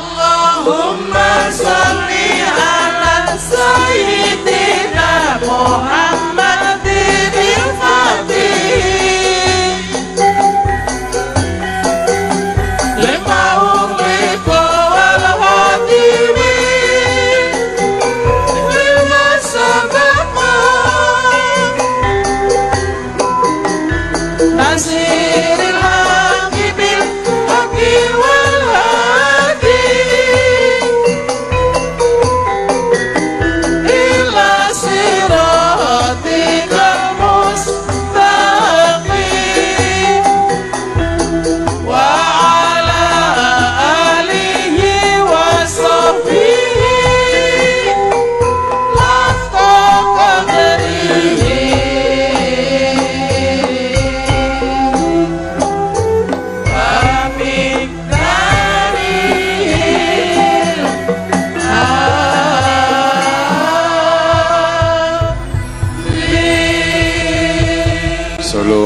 Allahumma sholli ala sayyidina Muhammadin fatih lima uliku wal hadiwi lima sabama nasiril haqi bil haqi wal hadi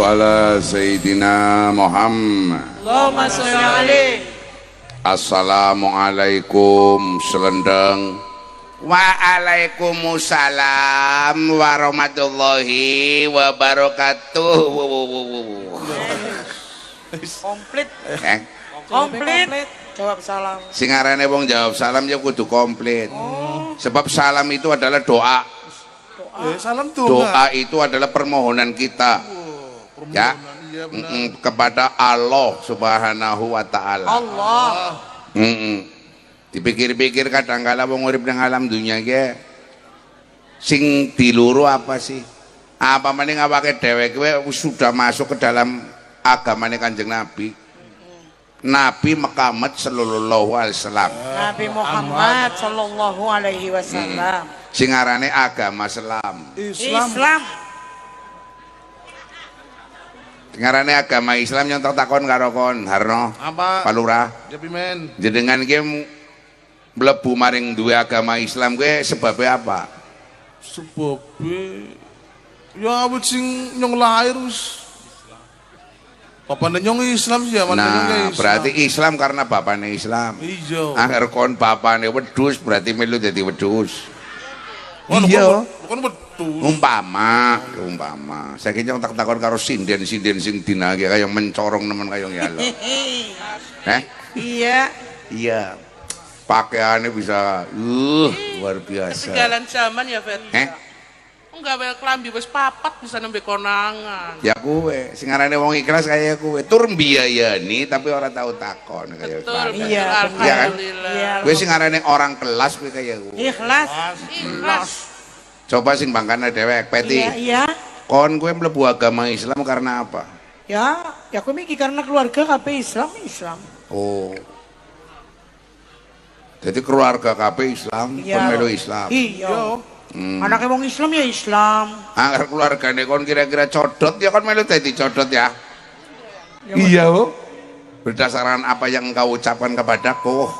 ala Sayyidina Muhammad. Allahumma sholli alaihi. Assalamualaikum selendang. Waalaikumsalam warahmatullahi wabarakatuh. Komplit. Komplit. Jawab salam. Sing arane wong jawab salam ya kudu komplit. Sebab salam itu adalah doa. Salam tuh. Doa itu adalah permohonan kita. Ya, kepada Allah Subhanahu wa Ta'ala. Allah. Dipikir-pikir kadang-kala wong urip nang alam dunya ki sing diluru apa sih? Apa maning awake dhewe kowe sudah masuk ke dalam agamane Kanjeng Nabi. Nabi Muhammad sallallahu alaihi wasallam. Nabi Muhammad sallallahu alaihi wasallam. Sing arane agama Islam. Islam. Ngarane agama Islam nyontok takon karo kon Harno Apa? Pak Lurah Ya pimen. jenengan ki mlebu maring duwe agama Islam kuwi sebabnya apa? Sebabnya ya awit sing nyong lahir wis bapane nyong Islam sih ya, Nah, berarti Islam karena bapane Islam. Iya. Angger kon bapane wedhus berarti melu dadi wedhus. Iya. Kon betul. Umpama saiki nyong tak takon karo sinden-sinden sing dinake kaya mencorong nemen kaya ngelo. Iya. Iya. Pakaiannya bisa luar biasa. Ketinggalan zaman ya, Fet. Enggak wae klambi wis papat bisa nembe konangan. Ya kowe sing arane wong ikhlas kaya kowe tur mbiayani tapi ora tau takon kaya Betul, kowe. Iya, alhamdulillah. Iya. Kowe sing arane orang kelas kowe kaya kowe. Ikhlas. Ikhlas. Coba sing bangkane dhewek Peti. Iya. Kon kowe mlebu agama Islam karena apa? Ya aku mikir karena keluarga kabeh Islam. Oh. Jadi keluarga kabeh Islam, kon melu Islam. Iya. Anaknya wong Islam ya Islam. Angger keluargane kon kira-kira codot ya kon melu dadi codot ya. Iya, Bu. Berdasarkan apa yang engkau ucapkan kepadaku.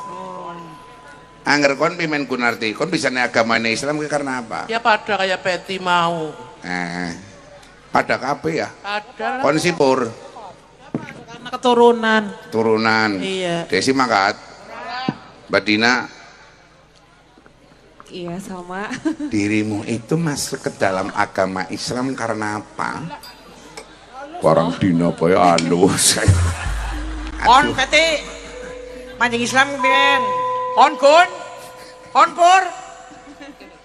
Angger kon pimen Gunarti, kon bisa nih agamane Islam karena apa? Ya pada kayak Peti mau. Pada kabeh ya. Ada lah. Kon sipur. Karena keturunan. Turunan. Iya. Desi mangkat. Mbak Dina, iya sama. dirimu itu masuk ke dalam agama Islam karena apa? Barang Dina apa ya halus. On Peti. Mancing Islam ben. On Pur.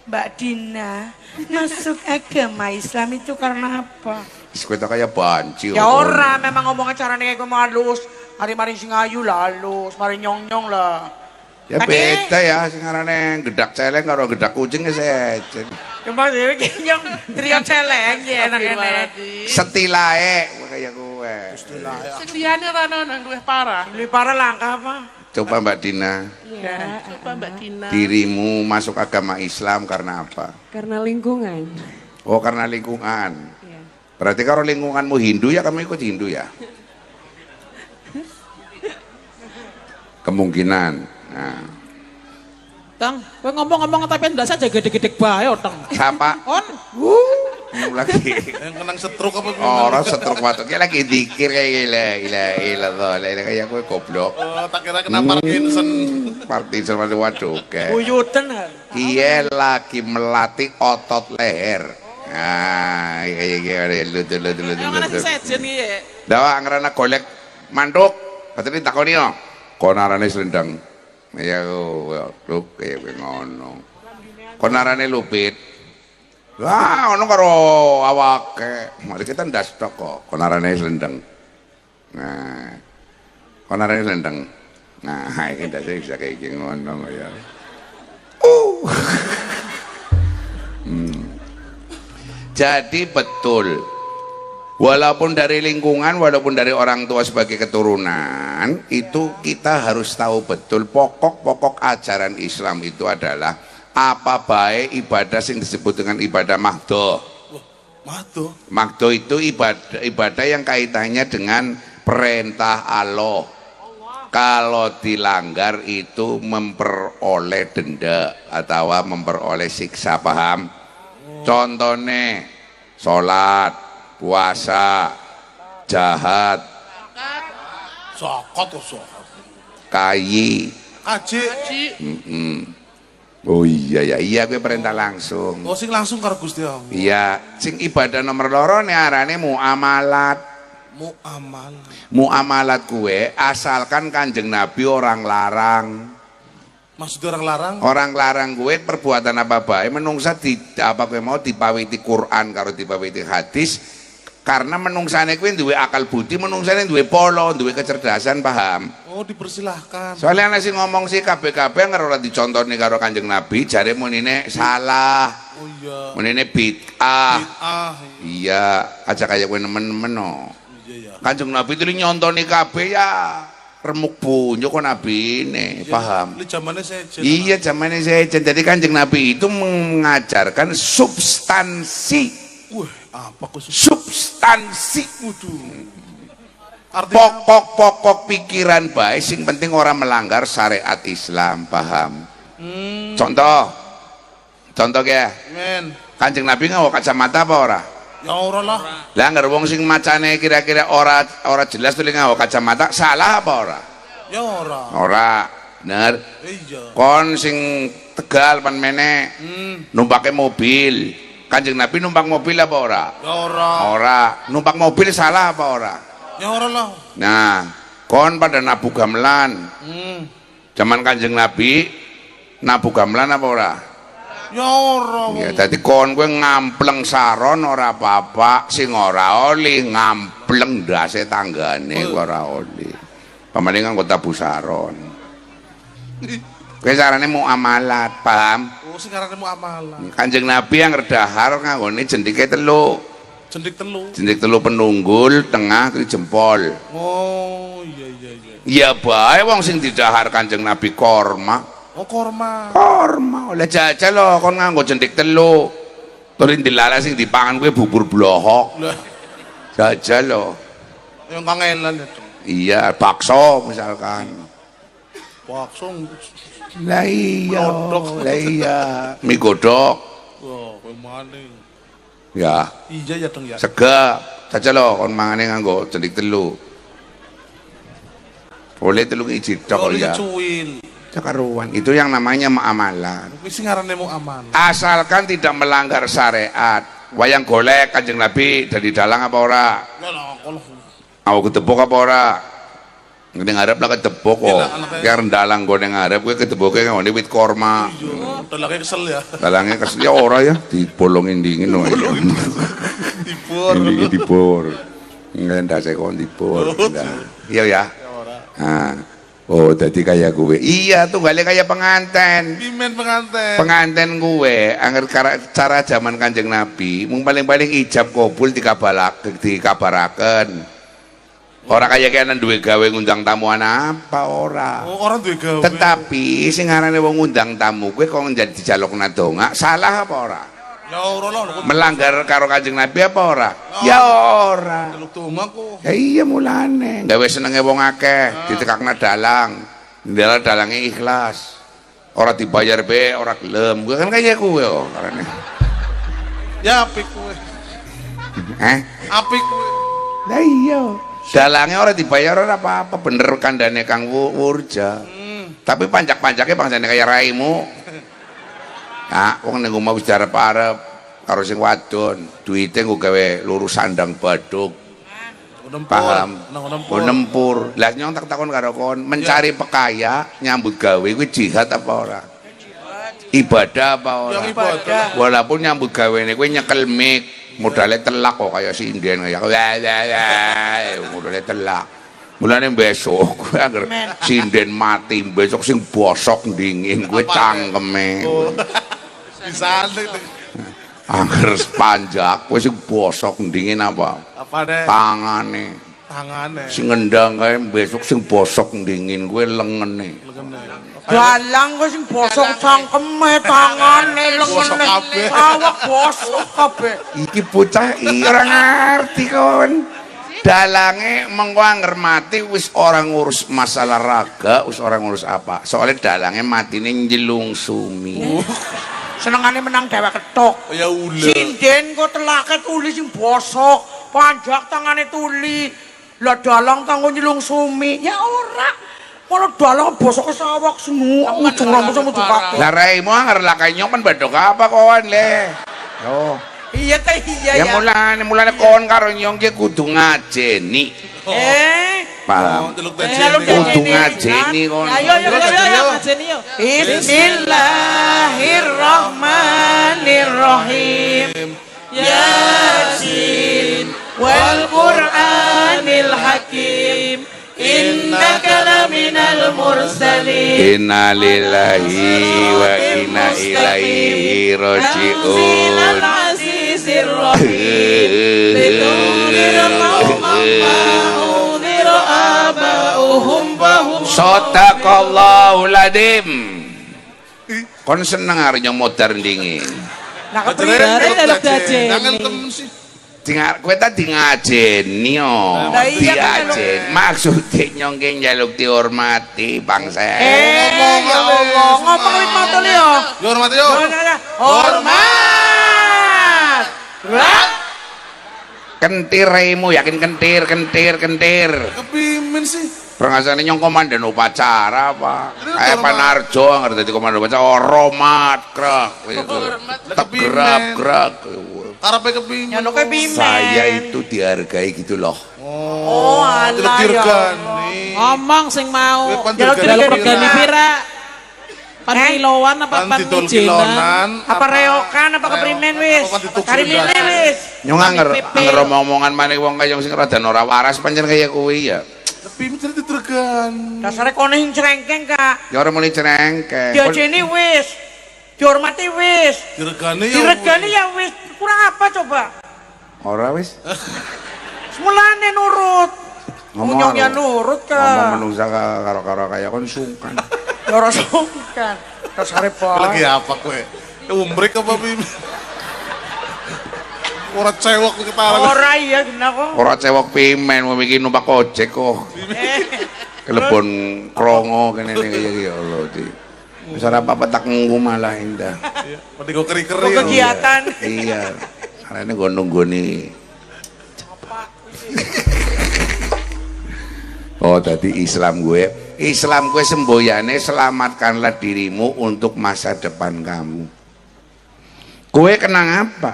Mbak Dina masuk agama Islam itu karena apa? Kita kayak banci. Ya ora, memang ngomongnya caranya kayak gue halus. Mari-mari sing ayu lah halus, mari nyong-nyong lah. Ya beda ya, sing arane gedak celeng karo gedak kucing ya secen. Cuma dia nyong trio celeng ya enak-enak. Setilae kayak kowe. Sing liyane ora ono nang luwih parah. Lebih parah langkah apa? Coba Mbak Dina, Iya. Coba Mbak Dina. dirimu masuk agama Islam karena apa? Karena lingkungan. Oh, karena lingkungan. Iya. Berarti kalau lingkunganmu Hindu ya kamu ikut Hindu ya? Kemungkinan. Nah. Tang, kowe ngomong-ngomong tapi ndas aja gede-gede bae, Tang. Siapa? On. Lagi. Yang kenang setruk apa Orang setruk batuk lagi dikir kayak gila kayak gue goblok. Oh, tak kira kena Parkinson. Parkinson waduh kayak. Buyutan kan. Iya lagi melatih otot leher. Nah, kayak lu. Yang mana sejen iki? Dawa ngerana golek manduk. Patene takoni yo. Konarane selendang. Ya lu kayak ngono. Konarane lupit. Wah, ono karo awake. Mari kita ndas tok kok. Konarane selendang. Nah. Konarane selendang. Nah, iki ndas bisa kayak ngono ya. Jadi betul, walaupun dari lingkungan, walaupun dari orang tua sebagai keturunan, itu kita harus tahu betul pokok-pokok ajaran Islam itu adalah apa baik ibadah yang disebut dengan ibadah mahdoh. Mahdoh. Mahdoh itu ibadah yang kaitannya dengan perintah Allah. Kalau dilanggar itu memperoleh denda atau memperoleh siksa, paham? Contohnya sholat, puasa, jahat, Sokot kok sokot. kayi. Kaji. Oh iya gue perintah langsung. Oh sing langsung karo Gusti Allah. Iya, sing ibadah nomor loro nih arane muamalat. Muamalat gue asalkan Kanjeng Nabi orang larang. Maksud orang larang? Orang larang gue perbuatan apa bae menungsa di apa gue mau dipawiti Quran karo dipawiti hadis karena menungsane gue duwe akal budi, menungsane duwe polo, duwe kecerdasan, paham? Oh dipersilahkan. Soalnya ana sing ngomong sih kabeh-kabeh ora dicontoni karo Kanjeng Nabi, jare munine salah. Oh iya. Munine bid'ah. Bid'ah. Iya, aja kayak gue nemen-nemen no. Iya. Kanjeng Nabi itu nyontoni kabeh ya. Remuk bunyo kok Nabi ini, paham? Ini zamannya sejen. Iya, zamannya sejen. Jadi Kanjeng Nabi itu mengajarkan substansi. Wah, apa kok Substansi. Artinya Pokok-pokok pikiran baik, sing penting orang melanggar syariat Islam, paham? Contoh ya. men. Kanjeng Nabi nggawa kacamata apa ora? Ya ora lah. Lah nggak wong sing macane kira-kira ora jelas tuh nggawa kacamata, salah apa ora? Ya ora. Ora, bener. Iya. Kon sing Tegal pan mene numpake mobil. Kanjeng Nabi numpak mobil apa ora? Ya ora. Ora. Numpak mobil salah apa ora? Ya ora lah. Nah, kon pada nabu gamelan. Zaman Kanjeng Nabi nabu gamelan apa ora? Ya ora. Ya, dadi kon kowe ngampleng saron ora apa-apa, sing ora oli ngampleng ndase tanggane ora oli. Pamane nganggo tabu saron. Kowe carane muamalat, paham? Oh sing arane muamalah. Kanjeng Nabi yang redahar nganggone jendike telu. Jendik telu. Jendik telu penunggul, tengah kuwi jempol. Oh iya. Ya bae wong sing didahar Kanjeng Nabi korma. Oh korma. Korma oleh jajal lho kon nganggo jendik telu. Turin dilalah sing dipangan kuwi bubur blohok. Lah, Jajal lho. yang kangelan itu. Iya, bakso misalkan. Bakso. Lah iya, Godhog. lah iya. Mie godhog. Wah, kowe maning. Ya, Iya ya dong ya. sega. Jajal lho kon mangane nganggo jendik telu. Boleh telu iji tok ya. Cuwil. Cakaruan. Itu yang namanya muamalah. Kuwi sing arane muamalah. Asalkan tidak melanggar syariat. Wayang golek Kanjeng Nabi dari dalang apa ora? Ya lah kalau Aku ketepuk apa ora? Ngene ngarep lah ketepuk kok. Gila, anaknya. Yang dalang gue ngarep gue ketepuke ngene wit korma. udah lagi kesel ya. Dalangnya kesel ya ora ya dibolongin dingin wae. Dibur. Ini dibor. Ngendase kon dibor. Iya ya. Nah. Oh, jadi kayak gue. Iya, tuh gale kayak penganten. Pimen pengantin. Penganten gue, angger cara zaman Kanjeng Nabi, mung paling-paling ijab kabul dikabaraken. Ora kaya kene duwe gawe ngundang tamu apa ora. Oh, orang duwe gawe. Tetapi sing aranane wong ngundang tamu kuwi kok jadi dijalukna donga, salah apa ora? Ya ora lah. Melanggar karo Kanjeng Nabi apa ora? Ya ora. Jaluk donga kok. Ya iya mulane, gawe senenge wong akeh, ditekakna dalang. Ndela dalange ikhlas. Ora dibayar be, ora gelem. Gue kan kaya kowe kok karene. Ya apik kowe. Apik kowe. Lah iya. Dalange ora dibayar ora apa-apa, bener kandhane Kang Wurja. Tapi panjak-panjake bangsane kaya raimu. Ya, wong ning omah wis arep-arep karo sing wadon, duwite nggo gawe luru sandang baduk. Paham? Nempur. Lah nyong tak takon karo kon, mencari pekaya nyambut gawe kuwi jihad apa ora? Ibadah apa ora? Ibadah. Walaupun nyambut gawene kuwi nyekel mik, modale telak kok kaya sinden kaya. Modale telak. Mulane besok kuwi anggere sinden mati, besok sing bosok dingin kuwi cangkeme. Bisa Angger panjak kuwi sing bosok dingin apa? apa deh? Tangane. Sing ngendang kae besok sing bosok dingin kuwi lengene. Dalang kok sing bosok cangkeme, tangane, lengene, awak bosok kabeh. Iki bocah ora ngerti kon. Dalange mengko anger mati wis ora ngurus masalah raga, wis ora ngurus apa. Soalnya dalange matine njlungsumi. Senengane menang dhewek ketok. Ya ulah. Sinden kok telake tuli sing bosok, panjak tangane tuli. Lah dalang kanggo nyelungsumi. Ya ora. Malah dalang bosok sawak semua. Ujung rambut sama ujung kaki. Lah raimu anger lakai nyong kan badok apa kon le. Yo. Iya ta iya Ya ya. mulane kon karo nyong ki kudu ngajeni. Paham? Kudu ngajeni kon. Ayo ngajeni yo. Bismillahirrahmanirrahim. Yasin wal Qur'anil Hakim. Innaka laminal mursalin. Inna lillahi wa inna ilaihi raji'un. Azizir Rahim. Shadaqallahul adzim. Kon seneng arep nyong modern dingin. Nah, Jangan temen sih. Dengar kowe tadi ngajeni yo. Lah iya kan Diajen. Maksudnya nyong ki njaluk dihormati bangsa. ya Allah, ngomong lima tuh yo. Hormati yo. Hormat. Rak. Kentiremu yakin kentir. Kepimin sih. Prangasane nyong komandan upacara apa? Kayak Panarjo ngerti dadi komandan upacara romat krak. Gerak. Karepe kepimin. Nyano ke pimen. Saya itu dihargai gitu loh. Oh, alah ya. Dirgani. Ngomong sing mau. Jaluk Jaluk dirgani. regani pira? Pan kiloan apa pan Pantidol ujinan? kilonan. Apa reokan apa keprimen wis? Apa ditukul Kari lili gas? wis. Nyong anger omong-omongan maneh wong kaya sing rada ora waras pancen kaya kuwi ya. Kepimin jadi dirgani. Dasare kono sing crengkeng, Kak. Ya ora muni cerengke. Diajeni wis. Dihormati wis. Dirgani ya. Diregani ya wis. Kurang apa coba? Ora wis. Semulane nurut. Ngomongnya nurut, Ngomong Kak. menungsa karo-karo kaya kon sungkan. Ya ora sungkan. Dasare Lagi bae. apa kowe? Umbrek apa pimin? Ora cewek kepala. Ora iya gena kok. Ora cewek pimen mau bikin numpak ojek kok. Kelebon krongo kene iki ya Allah di. Wis ora apa-apa tak ngunggu malah indah. Mending go keri-keri. Kok kegiatan. Iya. Karena gue nunggoni. Oh tadi Islam gue semboyane selamatkanlah dirimu untuk masa depan kamu. Gue kenang apa?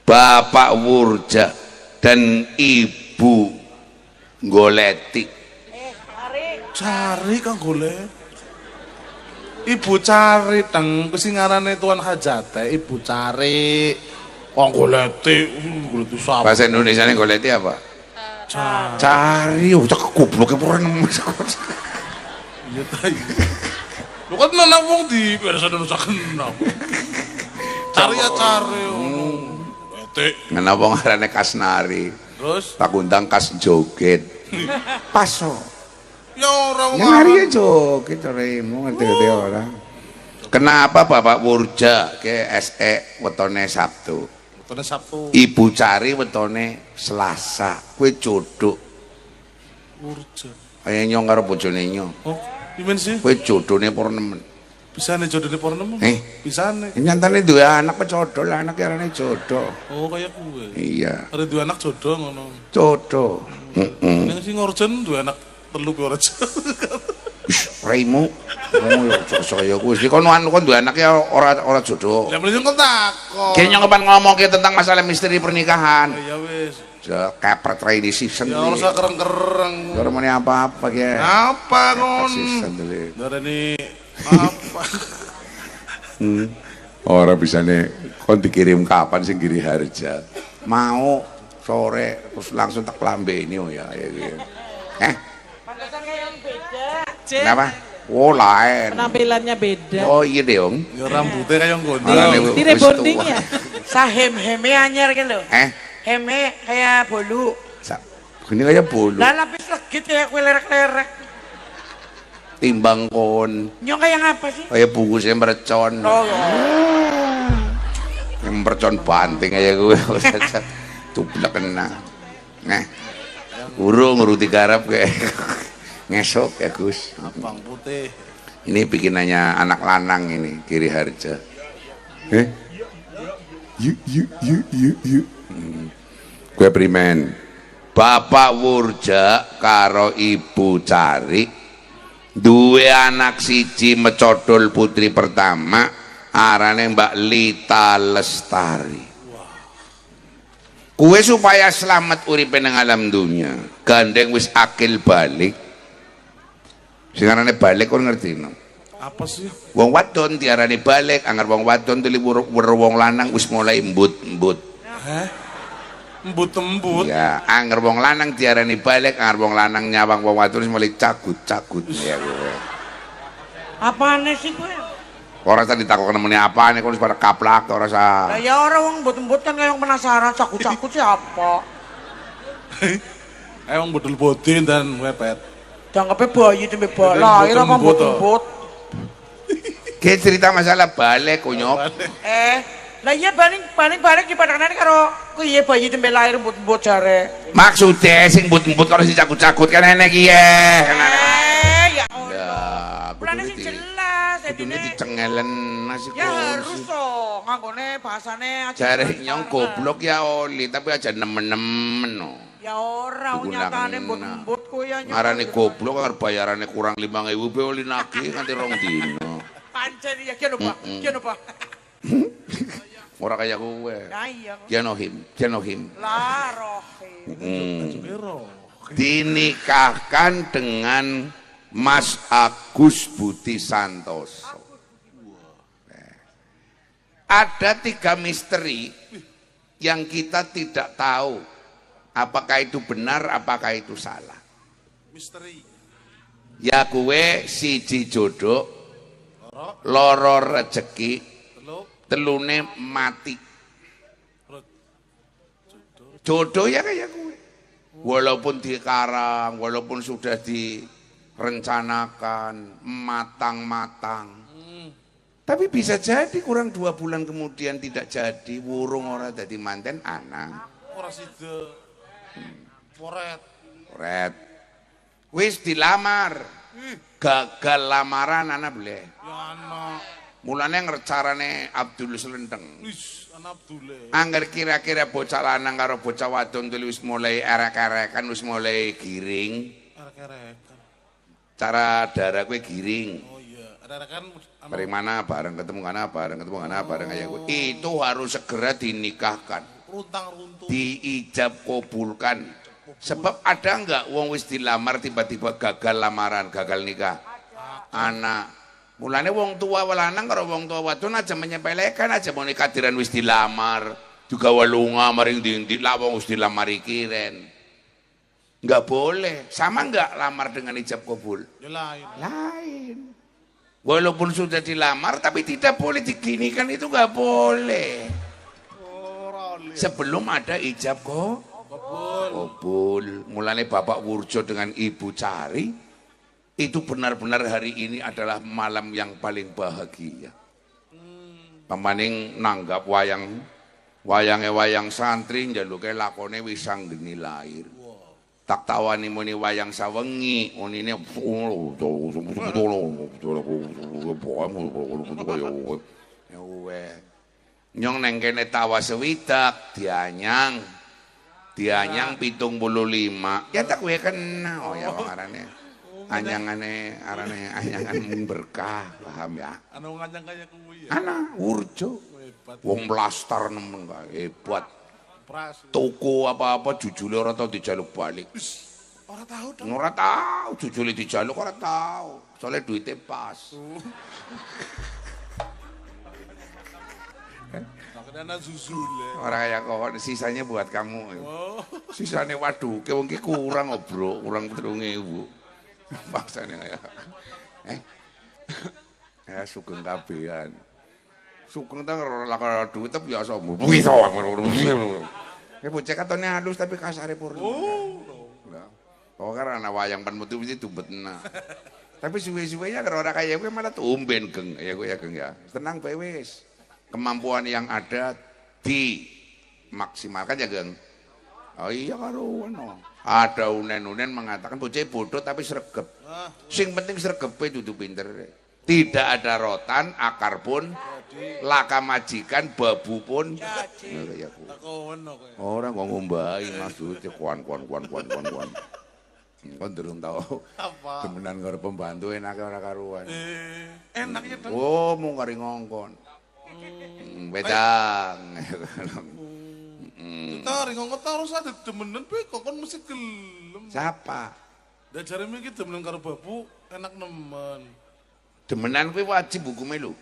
Bapak Wurja dan Ibu Goleti. Cari Kang golek. Ibu cari teng kesingarane Tuan Hajate, ibu cari. Wong goleti, goleti sapa? Bahasa Indonesia nih Goleti apa? Cari, cak goblok pura nemes. Iya ta. Lu kan nang wong di biasa Indonesia kenal. Cari ya cari. Goleti. Kenapa ngarane Kasnari? Terus Tak undang kas joget. Paso. ya ora wong Yang hari ya joget remu ngerti-ngerti orang. Kenapa Bapak Wurja ke SE wetone Sabtu? Wetone Sabtu. Ibu cari wetone Selasa. Kue codok. Urja. Kayak nyong karo bojone nyong. Oh, Gimana sih? Kowe jodone para nemen. Bisa nih jodohnya porno nemu? Bisa nih. Nyantane duwe anak pecodol, anak arane jodoh. Oh kayak gue. Iya, Ada dua anak jodoh ngono. jodoh. Heeh. Yang sih ngorjen dua anak telu pi ora. Raimu. Oh, saya kuwi iki kono anu kon duwe anak ya ora jodoh. Lah mending kon takon. Kayaknya ngepan ngomongke tentang masalah misteri pernikahan. Ya wis. Kepret Rainy season. Ya ora usah kereng-kereng. Ora muni apa-apa ya. Apa kon? Season dulu. Darani apa? Ora bisane kon dikirim kapan sing Giri Harja. Mau sore terus langsung tak lambeni oh ya gitu. Pantesan kayak yang beda. Kenapa? Oh lain. Penampilannya beda. Oh iya dong. Ya rambutnya kayak gondrong. Marane Di wis rebonding tua. ya. Sahem-heme anyar kan lho. Heme kayak bolu. Ini kayak bolu. Lah lapis legit kayak kue lerek-lerek. Timbang kon. Nyong kayak apa sih? Kayak bungkusnya mercon. Oh, Yang mercon banting aja gue. Tublak kena. Nah. Urung nguruti garap kayak ngesok ya Gus. Abang putih. Ini bikinannya anak lanang ini Giri Harja. Yuk. Gue primen. Bapak Wurja karo Ibu Cari duwe anak siji mecodol putri pertama arane Mbak Lita Lestari. Kue supaya selamat uripe nang alam dunia gandeng wis akil balik. Sing arane balik kon ngerti no? Apa sih? Wong wadon diarani balik, anggar wong wadon tuli wong lanang wis mulai embut-embut. Embut-embut. Ya, anggar wong lanang diarani balik, anggar wong lanang nyawang wong wadon wis mulai cagut-cagut ya kowe. apane sih gue? Ora tadi takon nemeni apane kon wis pada kaplak ora sa. Lah ya orang wong embut-embut kan kayak penasaran cakut-cakut siapa? Emang bodol bodin dan wepet. Dianggapnya bayi tembe lahir apa embut-embut? Kayak cerita masalah balik kunyok. Lah iya balik di padanan karo kuwi bayi tembe lahir embut-embut jare. Maksudnya sing embut-embut karo sing cagut-cagut kan enek iki ya. Ya Ya, Kulane sing jelas kudune edine. dicengelen nasi Ya harus toh, nganggone bahasane aja. Jare nyong goblok ya oli tapi aja nemen-nemen no. Ya ora nyatane embut-embut kuwi ya. Ngarane goblok karo bayarane kurang 5.000 be oli nagih nganti 2 dino. Pancen ya kiano Pak. Ora kaya kowe. Ya iya. Janohim. Lah rohim. Dinikahkan dengan Mas Agus Budi Santoso. Ada 3 misteri yang kita tidak tahu apakah itu benar, apakah itu salah. Misteri. Ya kue siji jodoh, loro rezeki, telune mati. Jodoh ya kayak gue. Walaupun dikarang, walaupun sudah direncanakan, matang-matang. Tapi bisa jadi kurang 2 bulan kemudian tidak jadi, wurung ora dadi manten anak. Ora sida. Poret. Wis dilamar. Gagal lamaran anak boleh. Ya anak. Mulane ngercarane Abdul Selendeng. Wis anak Abdule. Angger kira-kira bocah lanang karo bocah wadon tuli wis mulai erek-erekan, wis mulai giring. Erek-erekan. Cara darah gue giring. Oh iya, erek-erekan Dari mana bareng ketemu kana bareng kayak gue. Itu harus segera dinikahkan. runtang-runtuh. Diijab kabulkan. Sebab ada enggak wong wis dilamar tiba-tiba gagal lamaran, gagal nikah. Anak. Mulane wong tua lanang karo wong tua wadon aja menyepelekan aja mau nikah diran wis dilamar. Juga walunga maring ndi lah wong wis dilamar iki ren. Enggak boleh. Sama enggak lamar dengan ijab kabul? Ya lain. Lain. Walaupun sudah dilamar tapi tidak boleh diginikan, itu enggak boleh. Sebelum ada ijab kabul. Mulane Bapak Wurjo dengan Ibu Cari itu benar-benar hari ini adalah malam yang paling bahagia. Pemaning nanggap wayang santri njaluke lakone wis anggeni lair. tak tawani muni wayang sawengi unine nyong neng kene tawa sewidak dianyang 75 ya tak kowe kena oh ya wong arane anyangane arane anyangan berkah paham ya Anu nganyang kaya kuwi ya. ana urjo wong blastar nemen kae hebat Pras. toko apa-apa jujule ora tau dijaluk balik Ora tahu dong. ora tau jujule dijaluk ora tau soalnya duitnya pas Makanya zuzule. orang kayak kok sisanya buat kamu Oh. sisanya waduh ke wong ki kurang bro kurang 3.000 paksane kaya ya sugeng kabehan sugeng ta ora duit tapi biasa begitu bocah katone halus tapi kasare purna oh karena wayang pan metu mesti dumbetna tapi suwe-suwenya kalau ora kaya kowe malah tumben geng ya kowe ya geng ya tenang bae wis kemampuan yang ada dimaksimalkan ya geng oh iya karo ono ada unen-unen mengatakan bocah bodoh tapi sregep sing penting sregepe dudu pinter tidak ada rotan akar pun laka majikan babu pun ya Takono kowe. orang kok ngombahi maksudnya kuan kon durung tau Apa? demenan karo pembantu enake ora karuan Enak ya dong. oh mung kari ngongkon wedang Kita ngongkon terus ada demenan pe kok kon mesti gelem. siapa Dah jare iki demenan karo babu enak nemen. demenan kuwi wajib hukume lho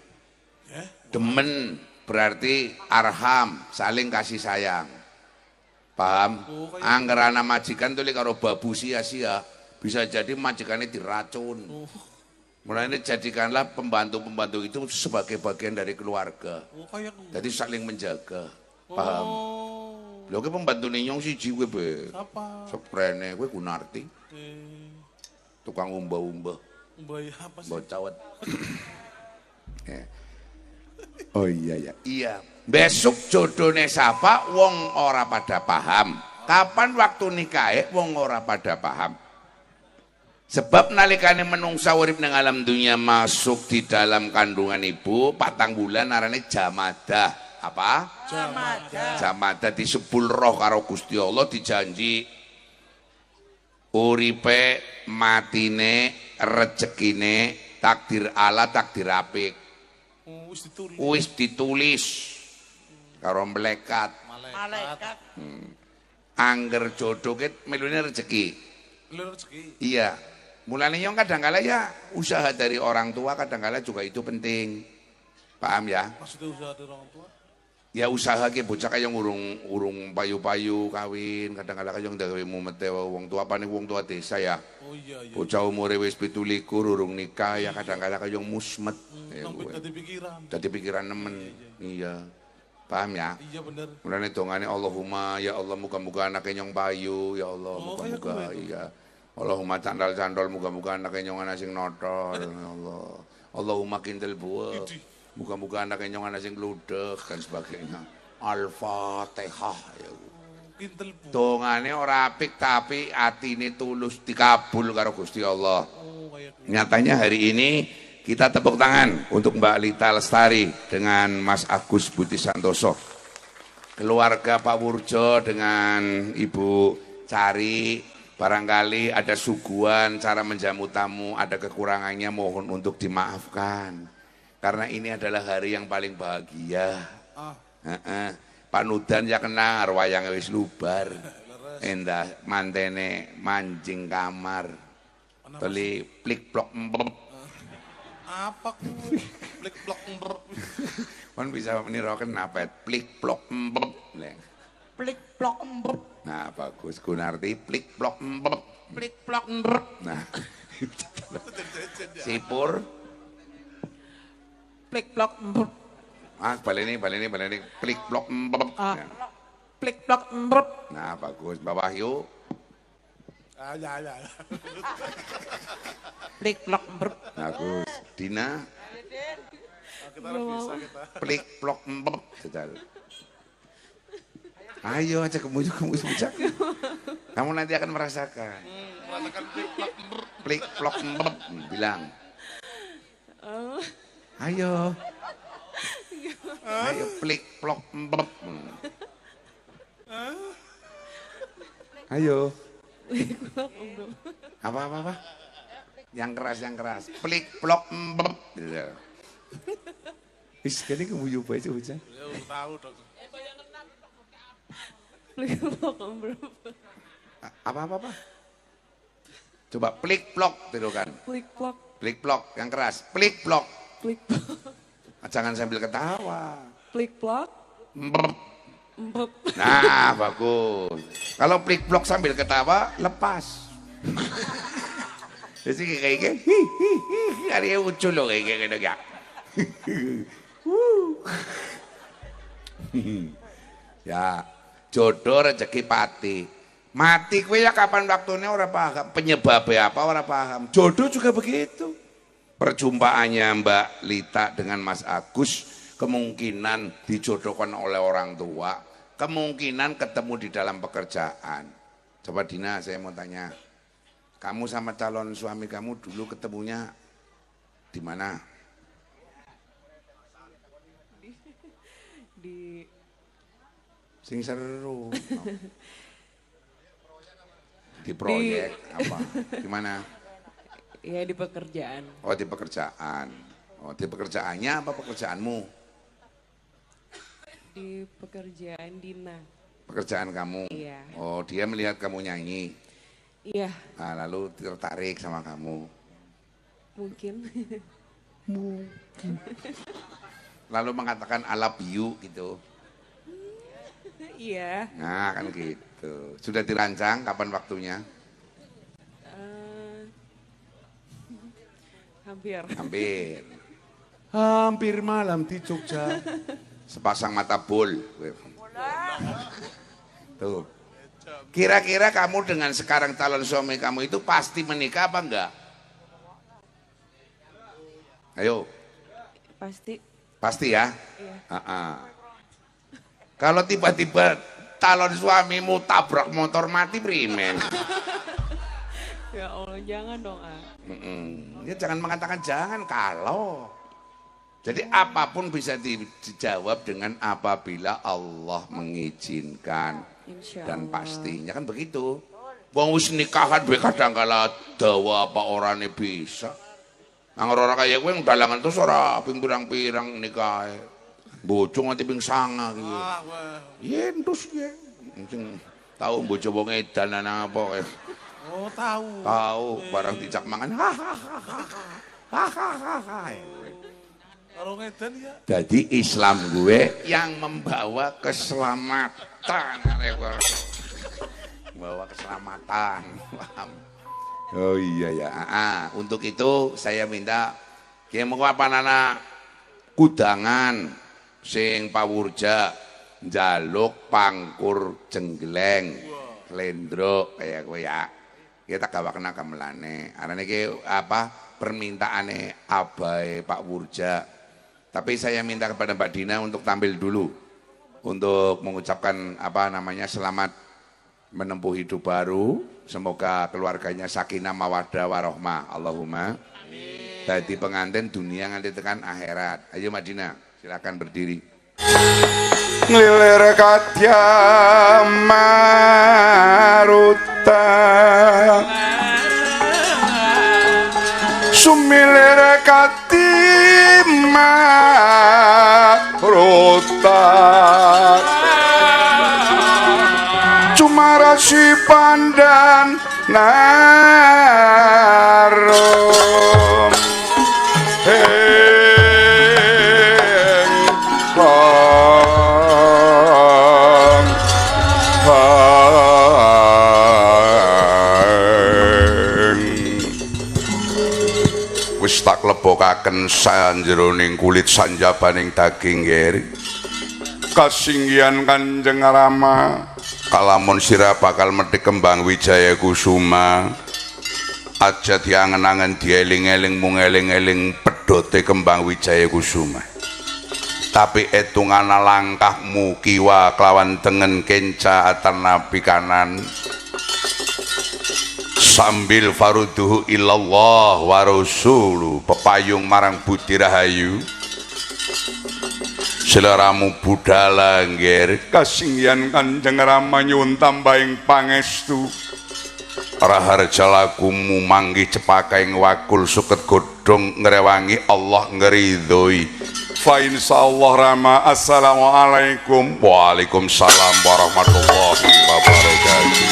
Ya. demen berarti arham saling kasih sayang paham angger ana majikan tuh karo babu sia-sia bisa jadi majikannya diracun mulanya jadikanlah pembantu-pembantu itu sebagai bagian dari keluarga Oh kayak kuwi. jadi saling menjaga paham lho ki pembantu nyong siji kowe be Apa? seprene kowe Gunarti tukang umbah-umbah Mbak apa sih? mbah cawet ya. Oh iya ya. Iya. Besok jodone sapa wong ora pada paham. Kapan waktu nikahe wong ora pada paham. Sebab nalikane menungsa urip ning alam dunia masuk di dalam kandungan ibu 4 bulan arane jamadah. Apa? Jamadah. Jamadah disebul roh karo Gusti Allah dijanji uripe matine rezekine takdir Allah takdir apik. Wis ditulis. Wis ditulis karo melekat Malaikat. angger jodoh ket melune rezeki Lur rezeki. iya mulane yang kadang-kala ya usaha dari orang tua kadang-kala juga itu penting paham ya Maksudnya usaha dari orang tua? ya usaha ke bocah kaya urung payu-payu kawin kadang-kala kaya gawe mumete wong tua paling wong tua desa ya Oh iya iya. bocah umure wis 17 urung nikah ya kadang-kala kaya musmet ya Sampai kuwe. tadi pikiran. Dadi pikiran nemen iya paham ya Iya bener. mulane dongane Allahumma ya Allah muga-muga anake nyong payu ya Allah Oh, muga-muga kayak iya Allahumma candal-candol muga-muga anake nyong ana sing notol ya Allah Allahumma kintil buah muga-muga anake nyong ana sing gludeg dan sebagainya Al-Fatihah ya Kintel bu. dongane ora apik tapi atine tulus dikabul karo Gusti Allah Oh kayak kuwi. nyatanya hari ini kita tepuk tangan untuk Mbak Lita Lestari dengan Mas Agus Budi Santoso. Keluarga Pak Wurjo dengan Ibu Cari. Barangkali ada suguhan, cara menjamu tamu, ada kekurangannya mohon untuk dimaafkan. Karena ini adalah hari yang paling bahagia. Pak Nudan ya kena wayang wis lubar. Endah mantene mancing kamar. Teli plik plok mbep. Apa kuwi? Blik blok ember. Kan bisa menirukan apa? Plik plok mbep. Plik plok embep. Nah bagus Gunarti plik plok mbep. Plik plok ndrep. Nah Sipur Plik plok mbrep. baleni plik plok mbep. Ah. Plik plok mbrep. Nah bagus Mbak Wahyu Ah ya ya. Plik plok mbrep. bagus Dina Kita harus bisa kita. plik plok mbep. Sedal. Ayo aja kemuju bujang. Kamu nanti akan merasakan. Merasakan Plik plok mbep bilang. Ayo. Ayo plik plok mbep. Ayo. Apa? Yang keras. Plik plok mbep. Is kene kemuju bae bujang. Ya tahu dong. Apa? Coba plik plok tirukan. Plik plok yang keras. Plik plok. Jangan sambil ketawa. Mbep. Nah, bagus. Kalau plik plok sambil ketawa, lepas. Jadi kayak hari lucu loh kayak gitu ya. Ya, jodoh rezeki pati. Mati kowe ya kapan waktunya ora paham, penyebabnya apa ora paham. Jodoh juga begitu. Perjumpaannya Mbak Lita dengan Mas Agus kemungkinan dijodohkan oleh orang tua, kemungkinan ketemu di dalam pekerjaan. Coba Dina, saya mau tanya, kamu sama calon suami kamu dulu ketemunya di mana? Di Sing seru. Di proyek apa? Gimana? ya di pekerjaan. Oh di pekerjaan. Oh di pekerjaannya apa pekerjaanmu? Di pekerjaan Dina. Pekerjaan kamu. Iya. Oh dia melihat kamu nyanyi. Iya, Nah, lalu tertarik sama kamu. mungkin. Lalu mengatakan I love you gitu. Iya. Nah kan gitu. Sudah dirancang kapan waktunya? Hampir. Hampir malam di Jogja. Sepasang mata bol. Tuh. Kira-kira kamu dengan sekarang calon suami kamu itu pasti menikah apa enggak? Ayo. Pasti ya? Iya. Kalau tiba-tiba calon suamimu tabrak motor mati primen. Ya Allah, jangan dong, ah. Ya jangan mengatakan jangan kalau. Jadi apapun bisa dijawab dengan apabila Allah mengizinkan. Insya Dan Allah. pastinya kan begitu. Wong wis nikahan we kadang kala dawa apa orane bisa. Angger ora kaya kowe dalangan terus ora ping pirang-pirang nikahe. Bojo nganti ping 9 iki. Yen terus ya. Sing tau bojo wong edan nang apa kae. Oh, tahu. Tahu barang dijak mangan. Karo ngedan ya. Jadi Islam gue yang membawa keselamatan. Membawa keselamatan. Paham? Oh iya ya. Untuk itu saya minta kiye mengko apa nana kudangan sing pawurja njaluk pangkur jenggleng lendro kayak gue ya. Kita gawakna gamelane. Arane iki apa permintaane abahe Pak Wurja. Tapi saya minta kepada Mbak Dina untuk tampil dulu untuk mengucapkan apa namanya selamat menempuh hidup baru. Semoga keluarganya sakinah mawaddah warohmah. Allahumma. Amin. Dadi pengantin dunia nganti tekan akhirat. Ayo Mbak Dina, silakan berdiri. Lilir kadya maruta sumilir katima rota cumarasi pandan narum wis tak lebokaken sanjeroning kulit sanjabaning daging ngeri kasinggihan Kanjeng Rama kalamun sira bakal metik kembang wijaya kusuma aja diangen-angen dieling-eling mung eling-eling pedote kembang wijaya kusuma tapi etungan langkahmu kiwa kelawan tengen kenca atan nabi kanan sambil faruduhu illallah wa rasuluh pepayung marang budi rahayu seleramu budala ngger kasinggihan Kanjeng Rama nyuwun tambahing pangestu raharja lakumu manggi cepakaing wakul suket godhong ngrewangi Allah ngridhoi fa insyaallah Rama. Assalamualaikum. Waalaikumsalam warahmatullahi wabarakatuh.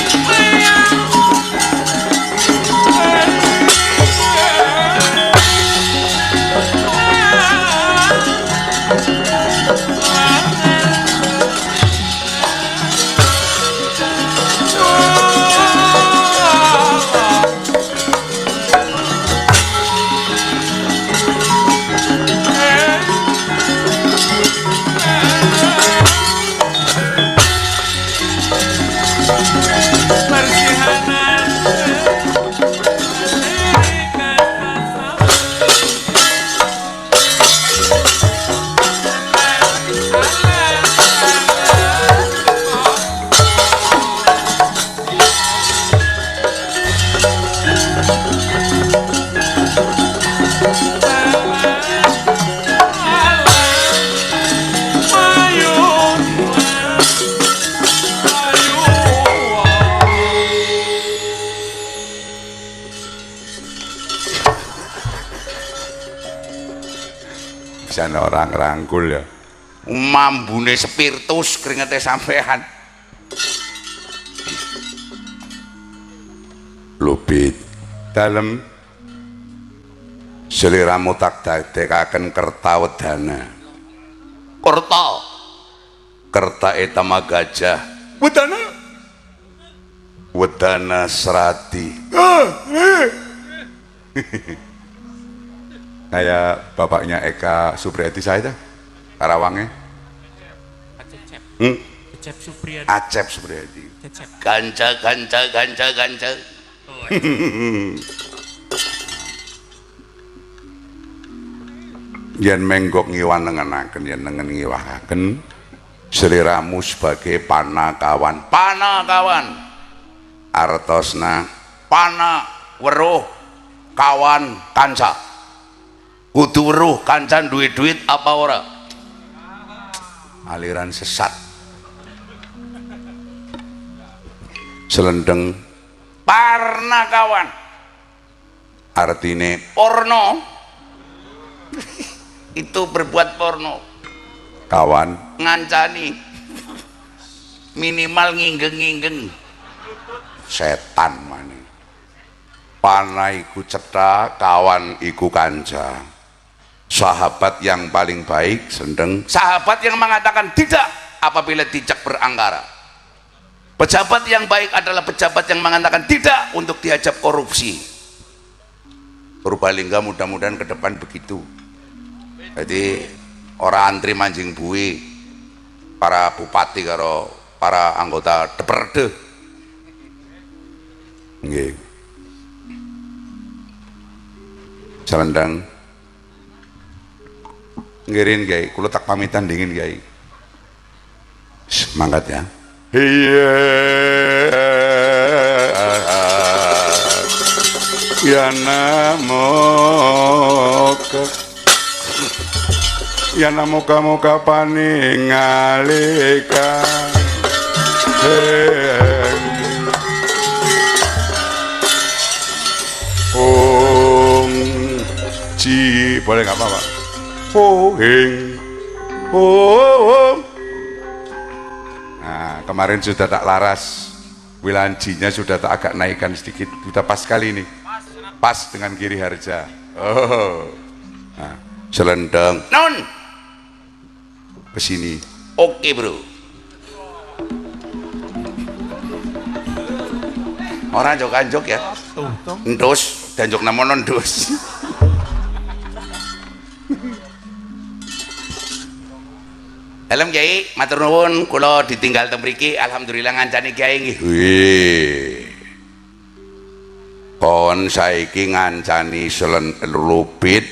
Orang rangkul ya mambune spiritus keringete sampean lupit dalem seliramu tak dadekaken kerta wedana kerta etama gajah wedana serati kayak bapaknya Eka Supriyadi saya Karawangnya Acep Supriyadi ganca yen menggok ngiwanengenaken yen nengen ngiwahaken seliramu sebagai panakawan artosna pana weruh kawan kanca kudu weruh kancan duit apa ora aliran sesat selendeng parna kawan artine porno itu berbuat porno kawan ngancani minimal nginggeng setan mani pana iku cetha kawan iku kanca sahabat yang paling baik sendeng sahabat yang mengatakan tidak apabila dijak berangkara pejabat yang baik adalah pejabat yang mengatakan tidak untuk diajak korupsi. Purbalingga mudah-mudahan ke depan begitu, jadi orang antri mancing bui para bupati karo para anggota DPRD nggih selendang ngirin Gai, kulo tak pamitan dingin Gai. Semangat ya. Iya. Ya namoga paningalika. Ci boleh nggak apa-apa. Nah, kemarin sudah tak laras, wilanjinya sudah tak agak naikkan sedikit, sudah pas kali ini, pas dengan Giri Harja. Nah, selendang, non, kesini. Oke bro. Orang jok-anjok ya, ndus, dan jok namonon ndus. Dalam Kiai, matur nuwun, kula ditinggal teng mriki, alhamdulillah ngancani Kiai nggih. Wih. Kon saiki ngancani lupit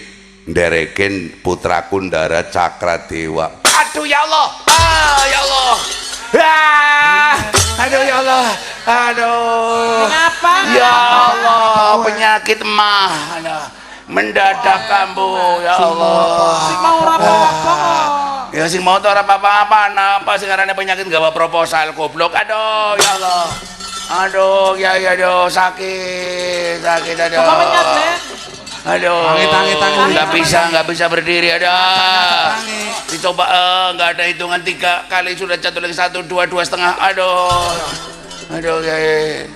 nderekin putra Kundara Cakradewa. Aduh ya Allah, ya Allah, aduh ya Allah, aduh. Kenapa? Ya Allah, penyakit mah, mendadak kambuh, ya Allah. Si mau apa-apa. Ya sing mau ora apa-apa, napa sing ngarane penyakit gawa proposal goblok. Aduh ya Allah. Aduh, ya aduh sakit, aduh. Coba menyat, Aduh, nggak bisa berdiri, ada. Dicoba, nggak ada hitungan 3 kali sudah jatuh lagi 1, 2, 2,5. Aduh, Kiai.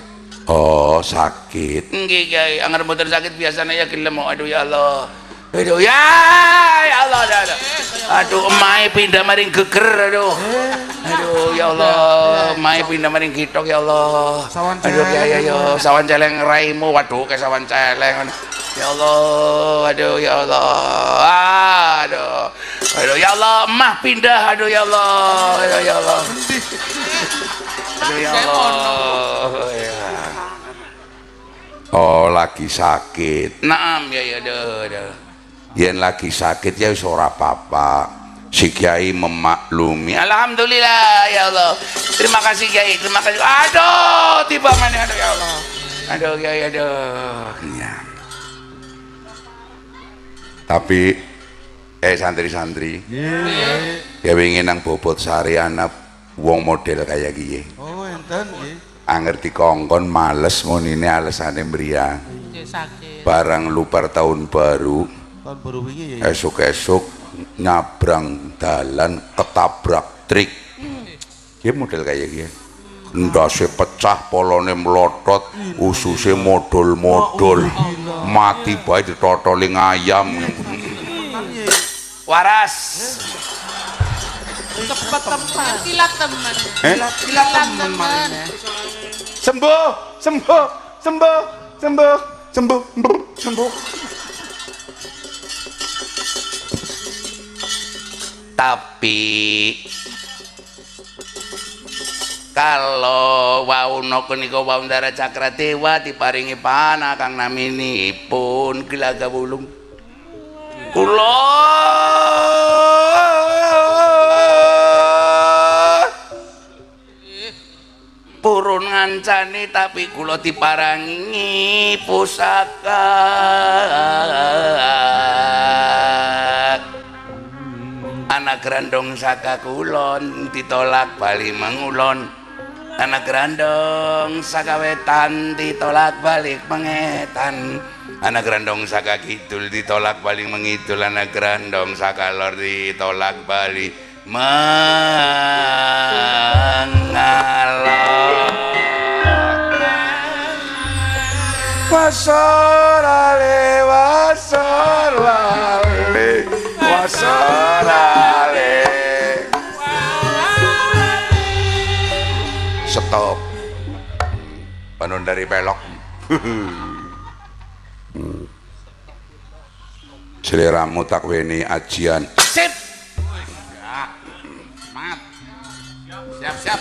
Oh, sakit. Nggih, Kiai. Angger mboten sakit biasanya ya gelem. Aduh ya Allah. Aduh ya Allah, aduh emai pindah maring geger, aduh ya Allah, emai pindah maring gitok ya Allah, aduh ya sawan celeng raimu, waduh ke sawan celeng, ya Allah, aduh ya Allah, aduh ya Allah, emah pindah, aduh ya Allah, aduh ya Allah, aduh ya Allah, oh lagi sakit, naam ya aduh. Yen lagi sakit ya wis ora apa-apa. Si Kiai memaklumi. Alhamdulillah ya Allah. Terima kasih Kiai, terima kasih. Aduh, tiba mana aduh ya Allah. Aduh Kiai, aduh. Ya. Tapi santri-santri. Ya wingi nang Bobot Sari anak wong model kayak gini. Oh, enten nggih. Anger dikongkon males munine alesane mriyang. Barang lupa tahun baru. Tahun baru wingi ya. Esuk-esuk nyabrang dalan ketabrak trik. Ya model kayak gini. Ndase pecah, polone melotot, ususe modul-modul. Mati bae ditotoli ngayam. Waras. Cepet teman. Kilat teman. Kilat teman. Sembuh, sembuh, sembuh, sembuh, sembuh, sembuh. Tapi kalau wauno punika Wawundara Cakradewa diparingi panah kang naminipun Gilaga Wulung kula purun ngancani tapi kula diparangi pusaka anak grandong saka kulon ditolak bali mengulon anak grandong saka wetan ditolak balik mengetan anak grandong saka kidul ditolak balik mengidul anak grandong saka lor ditolak balik mengalor wasorale wasorale wasorale stop panon dari pelok seleramu tak weni ajian sip mat siap siap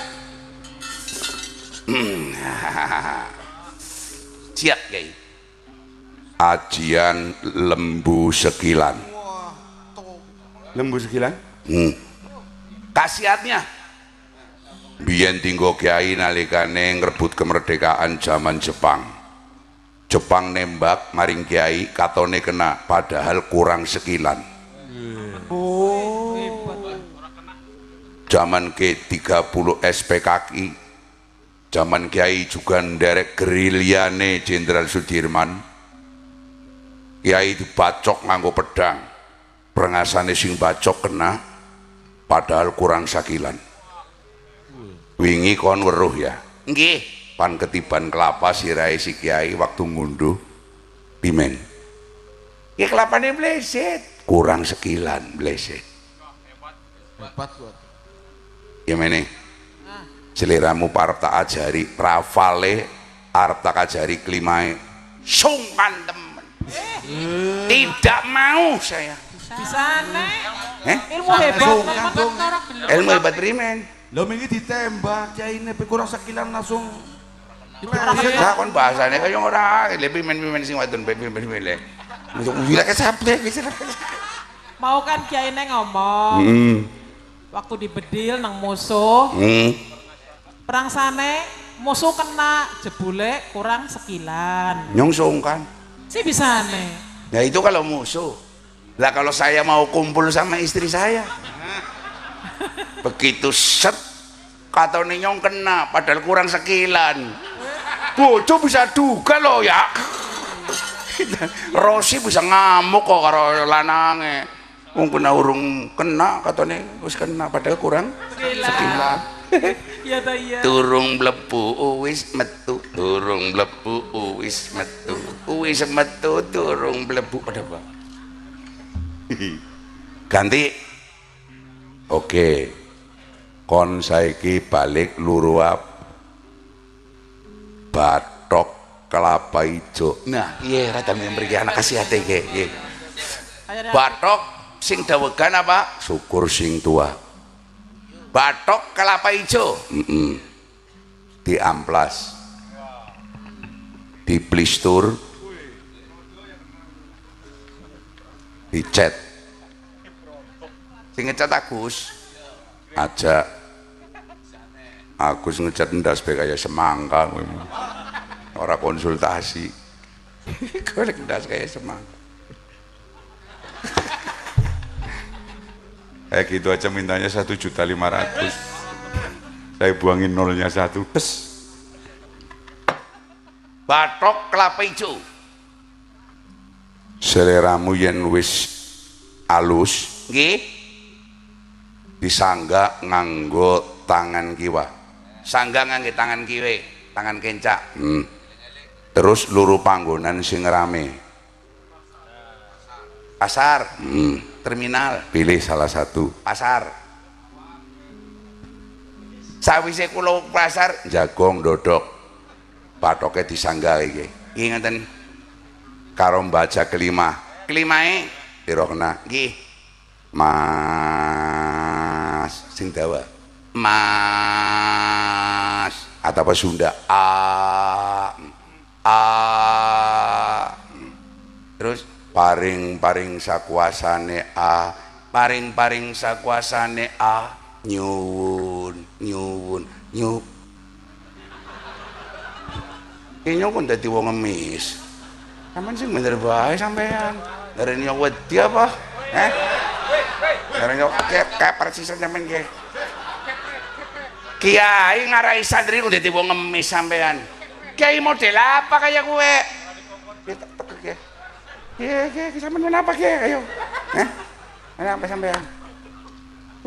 Kiai ajian lembu sekilan lembu sekilan khasiatnya biyen tinggo Kiai nalikane ngrebut kemerdekaan zaman Jepang nembak maring Kiai katone kena padahal kurang sekilan zaman G30 SPKI zaman Kiai juga nderek gerilyane Jenderal Sudirman Kiai dibacok nganggo pedang perengasane sing bacok kena padahal kurang sakilan wingi kon weruh ya nggih pan ketiban kelapa sirahe si Kiai waktu ngunduh pimen ya kelapane bleset kurang sekilan bleset Hebat buat. ya meneh seliramu parep tak ajari rafale arep tak ajari klimae sungkan temen tidak mau saya Bisa nek. Ilmu hebat. ilmu hebat primen Lho wingi ditembak Kiai ne kurang sekilan langsung ya kon bahasane kaya ora le pimen-pimen sing wadon pimen-pimen le Wila kesablek wis. Mau kan Kiai Neng ngomong. Waktu di Bedil nang musuh. Perang sane musuh kena jebule kurang sekilan. Nyongsong kan. Si bisa nih. Ya itu kalau musuh. Lah kalau saya mau kumpul sama istri saya. Begitu set katone nyong kena padahal kurang sekilan. Bojo bisa duga loh ya. Rosi bisa ngamuk kok karo lanange. Wong kena urung kena katone wis kena padahal kurang sekilan. Iya ta iya. Turung mlebu wis metu, turung mlebu wis metu. Wis metu turung mlebu pada apa? Ganti. Oke. Kon saiki balik luruap batok kelapa ijo. Nah, iya rada mriki anak kasih hati iki. Nggih. Batok sing dawegan apa? Syukur sing tua. Batok kelapa ijo. Di amplas. Di plistur. Di cat. Sing ngecat Agus aja Agus ngecat ndas bae kaya semangka kowe. Ora konsultasi. Golek ndas kaya semangka. Gitu aja mintanya 1.500.000. Saya buangin nolnya 1. Tes. Batok kelapa hijau. Seleramu yen wis alus, nggih. Disangga nganggo tangan kiwa. Sangga nganggo tangan kiwe, tangan kencak. Terus luru panggonan sing rame. Pasar, terminal, pilih salah satu. Pasar. Sawise kula pasar, jagong dodok. Patoke disangga iki. Iki ngeten. Karo baca kelima. Kelimae pira kena? Nggih. Mas sing dawa. Mas atau Sunda. Terus paring sakuasane paring sakuasane nyuwun nyuwun dadi wong ngemis. Sampeyan sing bener bae sampean. Dari nyok wedi apa? Dari nyok kayak persisan sampean nggih. Kiai ngarai santri ku dadi wong ngemis sampean. Kiai model apa kayak kowe? Iya, sampean kenapa Kiai? Ayo. Kenapa sampean?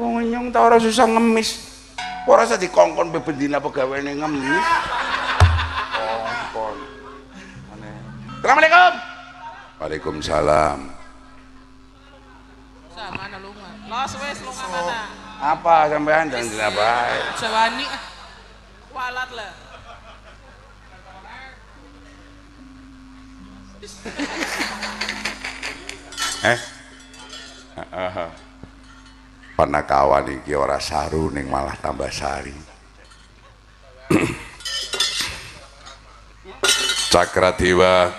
Wong nyong ta ora susah ngemis. Ora usah dikongkon bebendina pegaweane ngemis. Kongkon. Assalamualaikum. Waalaikumsalam. Sama nalungan. Los wes lunga mana? Apa sampean dan bae? Jawani Walat lah. Panakawan iki ora saru ning malah tambah sari. Cakradewa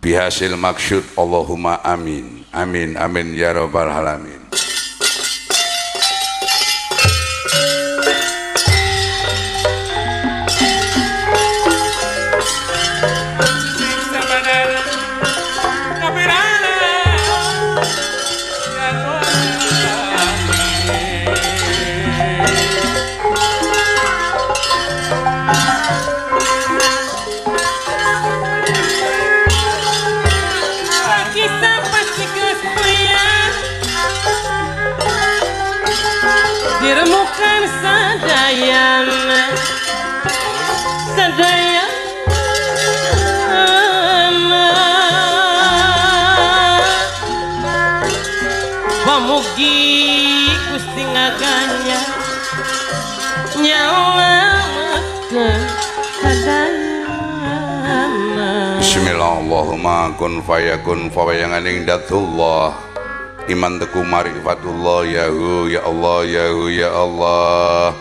bihasil maksud Allahumma amin. Amin amin ya rabbal alamin. Dirmukan sadayan pamugi Gusti ngaganya nyalametkeun sadayan. Bismillah Allahumma kun fayakun fawayanganing datullah. Iman teku marifatullah yahu ya Allah yahu ya Allah.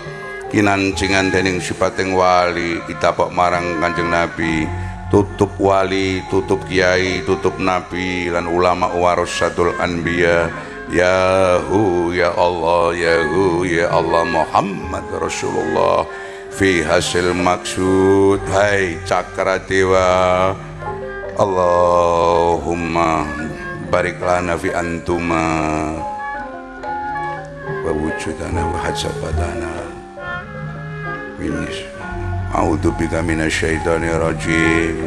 Kinancingan dening sipating wali itapak marang Kanjeng Nabi tutup wali, tutup kiai, tutup nabi lan ulama warasatul anbiya. Ya hu ya Allah, ya hu ya Allah, Muhammad Rasulullah fi hasil maksud. Hai Cakradewa, Allahumma barik lana fi antuma wa wujudana wa hajabatana minis. A'udzubika minasyaitonir rajim.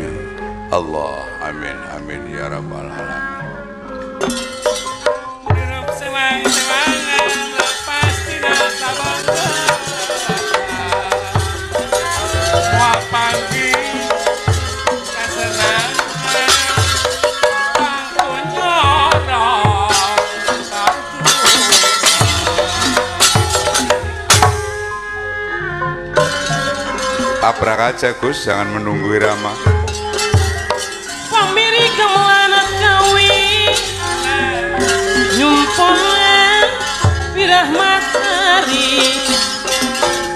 Allah, amin amin ya rabbal alamin. Tabrak aja Gus, jangan menunggu irama. Pamiri kemelanat kawi nyumpon wirah matahari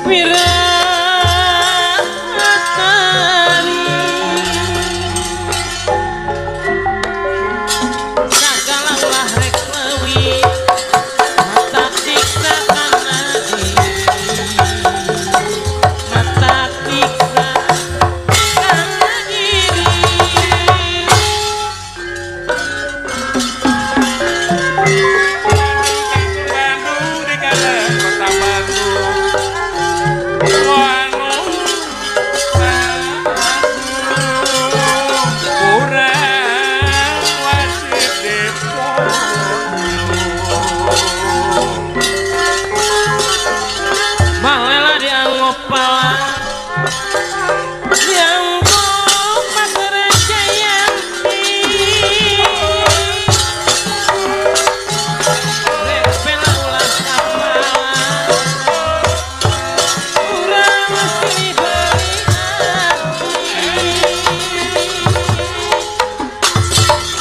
wirah matahari sagala rek lewi mata tiksa kanadi mata tiksa kanadiri Malela dianggap pala dianggap pasar jayanti repela ulah kapala urang mesti beri hati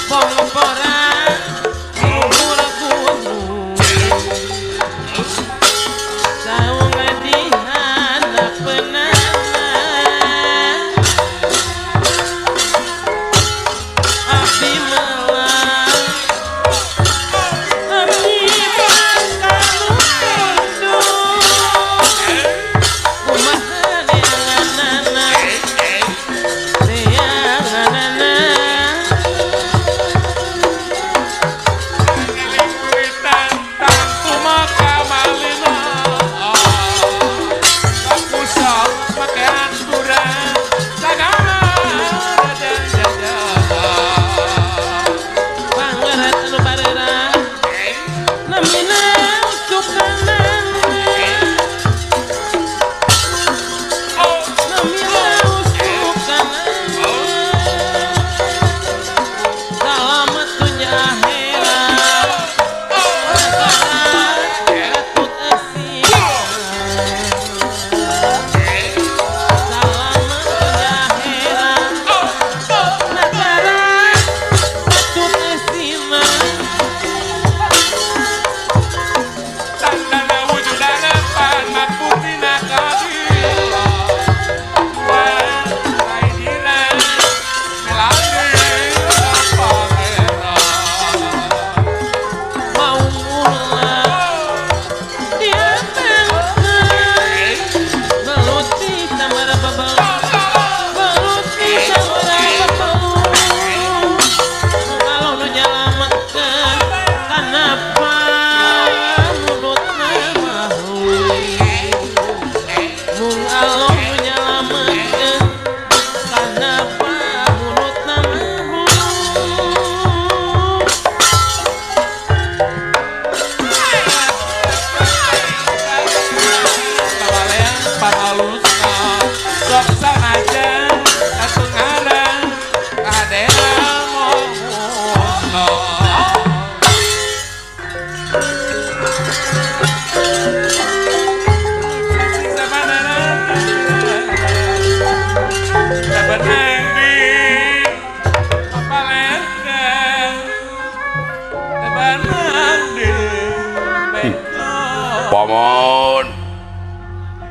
pongporan luhur gunung saung dihadap penangan abdi melang abdi makalu kudung kumaha neanganana neanganana pangeran anu barera namina usukanan namina usukanan selamat dunia akhirat ketut asian selamat dunia akhirat negara ketut asian mau mulai dia bengkak beluti samara babau beluti samara babau kalau nu nyalametkeun kanapa mulutna mahui mung alo nu nyalametkeun kanapa mulutna mahui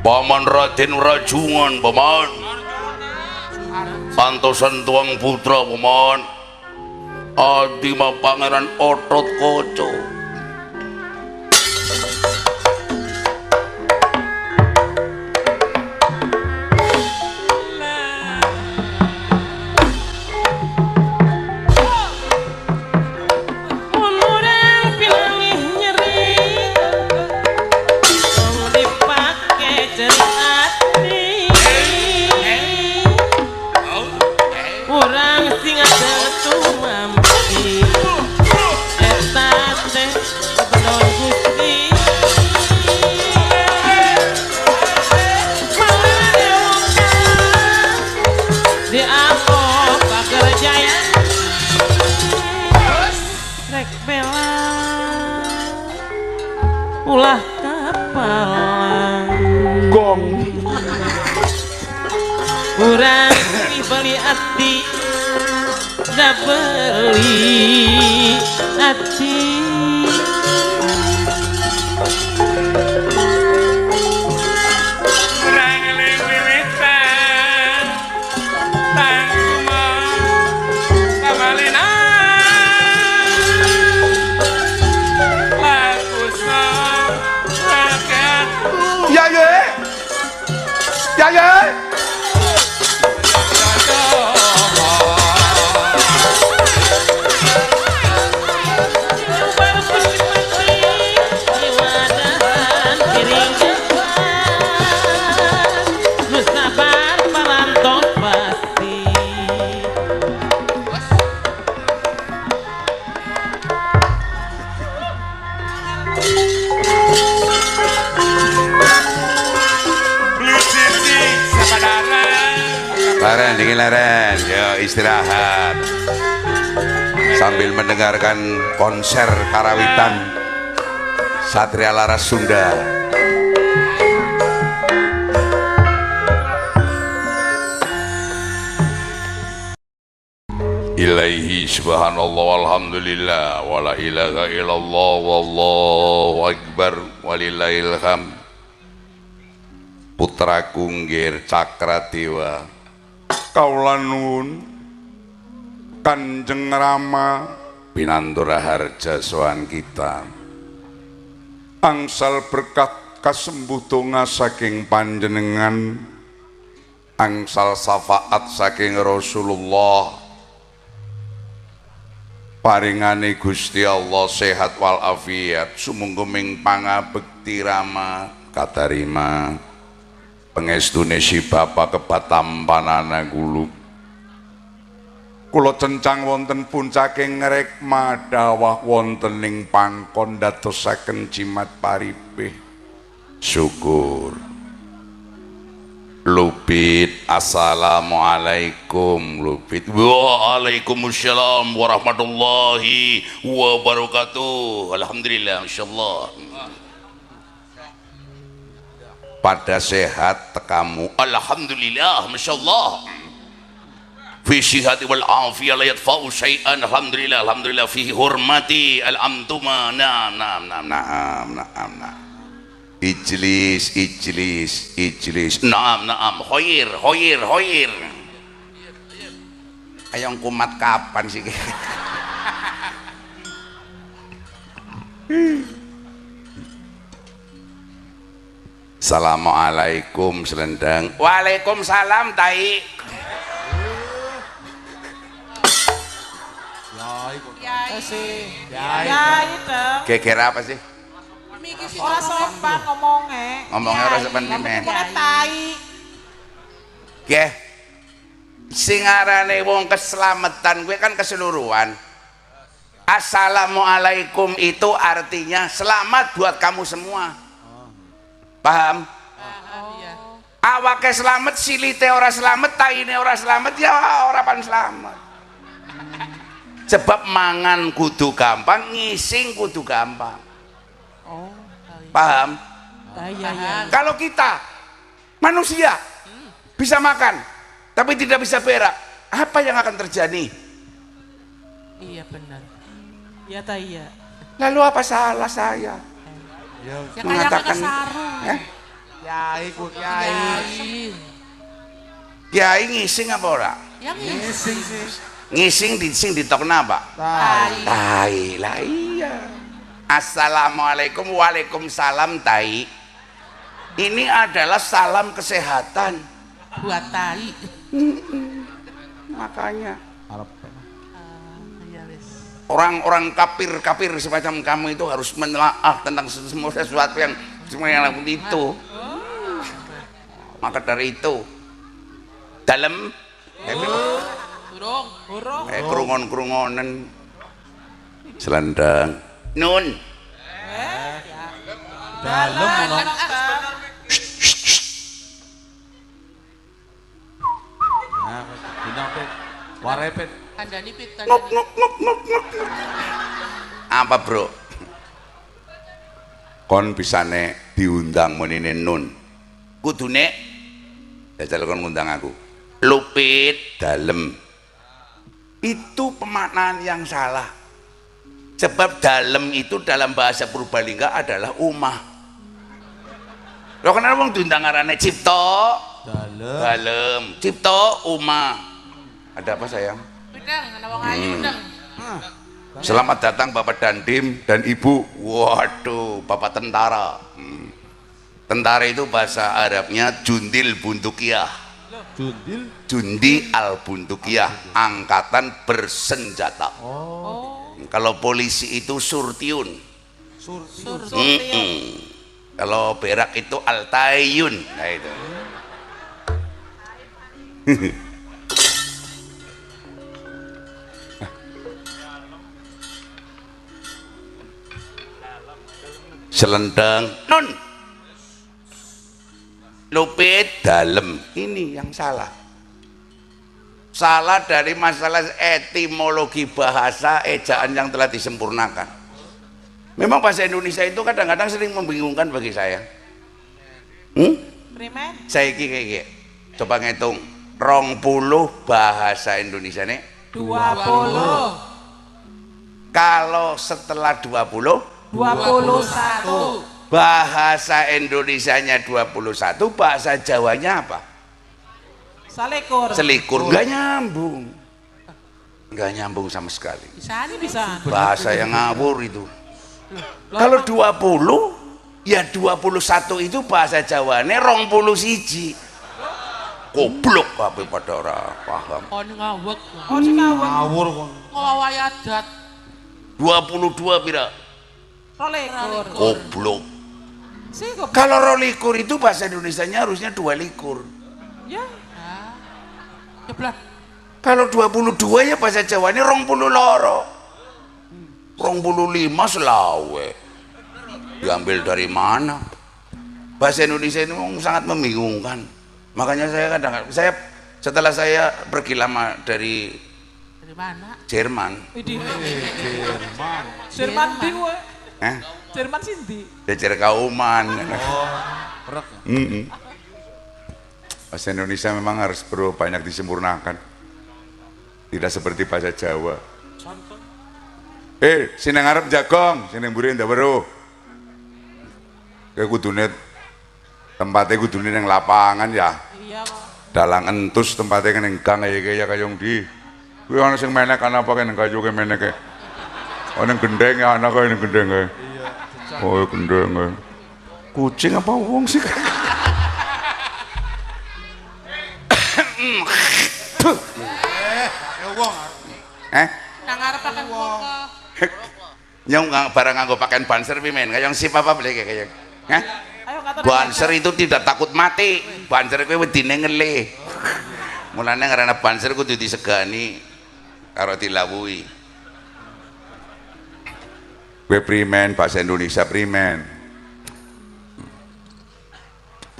Paman Raden Rajungan, paman. Pantosan tuang putra paman. Adi mah pangeran Otot Koco. Ulah kapalan Gong. urang beli hati da beli hati Kurang limitan tanggung kamalina laku sangka Yaye. Yaye. Laren, dingin laren, yo istirahat sambil mendengarkan konser karawitan Satria Laras Sunda. Ilaihi subhanallah walhamdulillah wala ilaha illallah wallahu akbar walillahil hamd. Putra Kunggir Cakradewa kaula nuwun Kanjeng Rama pinandura harja sowan kita angsal berkat kasembuh donga saking panjenengan angsal syafaat saking Rasulullah paringane Gusti Allah sehat wal afiat sumangga ming pangabekti Rama katarima pengestune si Bapak kepatampanana kula cencang wonten puncaking rekma dawah wonten ing pangkon dadosaken jimat paripih syukur. Lupit, assalamualaikum. Lupit, waalaikumsalam warahmatullahi wabarakatuh. Alhamdulillah, insyaallah. Pada sehat tekamu, alhamdulillah, masyaallah. Fi sihati wal afiyah la yadfa'u syai'an, alhamdulillah, alhamdulillah. Fi hurmati al-amtuma, naam. Ijlis, naam, hoir. Ayang kumat kapan sih? Assalamualaikum selendang. Waalaikumsalam tai. Ya itu. Geger apa sih? Ora sopan ngomongnya. Ngomongnya ora sopan men. Tai. Nggih. Sing arane wong keselamatan kuwi kan keseluruhan. Assalamualaikum itu artinya selamat buat kamu semua. Paham? Awake selamat, silite ora selamat, taine ora selamat, ya ora pan selamat. Sebab mangan kudu gampang, ngising kudu gampang. Paham? Kalau kita manusia bisa makan tapi tidak bisa berak, apa yang akan terjadi? Iya benar. Ya ta iya. Lalu apa salah saya? Ya mengatakan kayak sarung. Kiai ku kiai. Kiai ngising apa ora? Yang ngising sih. Ngising sing ditokna apa? Tai. Lah iya. Assalamualaikum, waalaikumsalam tai. Ini adalah salam kesehatan. Buat tai. Makanya Iya wis. orang-orang kafir semacam kamu itu harus menelaah tentang semua sesuatu yang lakukan itu. Maka dari itu dalam Burung. kerungon-kerungonan selendang nun Dalem ngono. Nah, dinape? Warepet. Kandani pit nok nok nok nok nok. Apa bro? Kon bisane diundang menine nun. Kudune jajal kon ngundang aku. Lupit dalem. Itu pemaknaan yang salah. Sebab dalem itu dalam bahasa Purbalingga adalah umah. Lo kenapa wong diundang arane Cipto? Dalem. Cipto umah. Ada apa sayang? Udang, ana wong ayu udang. Selamat datang Bapak Dandim dan Ibu. Waduh, Bapak tentara. Tentara itu bahasa Arabnya Jundil Buntukiyah. Jundi al Buntukiyah, angkatan bersenjata. Kalau polisi itu Surtiun. Kalau berak itu Altayun. Nah itu. Selendang nun, lupit dalem. Ini yang salah dari masalah etimologi bahasa, ejaan yang telah disempurnakan. Memang bahasa Indonesia itu kadang-kadang sering membingungkan bagi saya. Primen. Saya kayak coba ngitung 20 bahasa Indonesia nih 20. kalau setelah 20 21. bahasa Indonesianya 21, bahasa Jawanya apa? Selikur. Nggak nyambung sama sekali. Bisa. Bahasa yang ngawur itu. Kalau 20 ya 21 itu bahasa Jawane 21. Goblok kabeh pada ora paham. Kon ngawek. Ngawur kon. Ngawai adat. 22 pira? 22. Goblok. Kalau 22 itu bahasa Indonesianya harusnya 22. Ya. Jeblah. Kalau 22 ya bahasa Jawanya 22. 25 selawe. Diambil dari mana? Bahasa Indonesia ini sangat membingungkan. Makanya saya setelah saya pergi lama dari mana? Jerman. Jerman di kowe. Jerman sindi. Jajar Kauman. Berak. Bahasa Indonesia memang harus perlu banyak disempurnakan. Tidak seperti bahasa Jawa. Sini ngarep jagong, sini mburi ndak weruh. Kayak kudune tempatnya kudune yang lapangan ya. Iya kok. Dalang entus tempatnya ning gang kaya kayong di. Kuwi ana sing menek ana apa kene kayu ke menek e. Ana gendeng ya ana kaya ning gendeng e. Iya, oh gendeng e. Kucing apa wong sih? Nang arep akan kok. Nyong barang nganggo pakaian banser pimen kayong sip apa beli kayak. Ayo ngatur. Banser itu tidak takut mati. Banser kuwi wedine ngele. Mulane ngarana banser kudu disegani karo dilawuhi. Kowe primen bahasa Indonesia primen.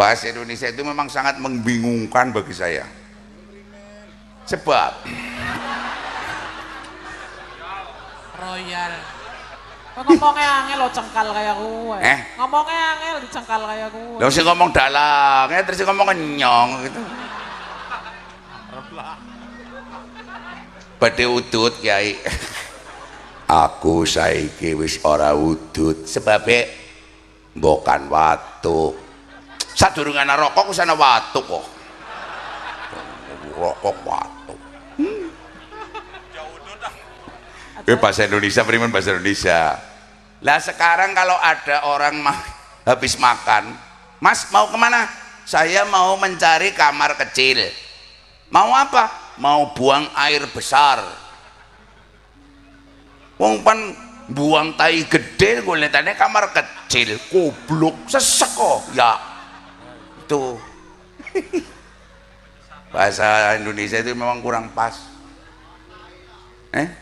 Bahasa Indonesia itu memang sangat membingungkan bagi saya. Sebab Royal. Ngomongnya angel lo cengkal kayak gue. Ngomongnya angel dicengkal kayak gue. Lah sing ngomong dalang, terus sing ngomong nyong gitu. Badhe udut Kiai. Aku saiki wis ora udut sebabe mbokan watu. Sadurunge ana rokok wis ana watu kok. rokok watu. Bahasa Indonesia, beriman bahasa Indonesia. Lah sekarang kalau ada orang habis makan, Mas mau kemana? Saya mau mencari kamar kecil. Mau apa? Mau buang air besar. Wong pan buang tai gede, gue liatannya kamar kecil, goblok, sesek kok. Ya, itu bahasa Indonesia itu memang kurang pas.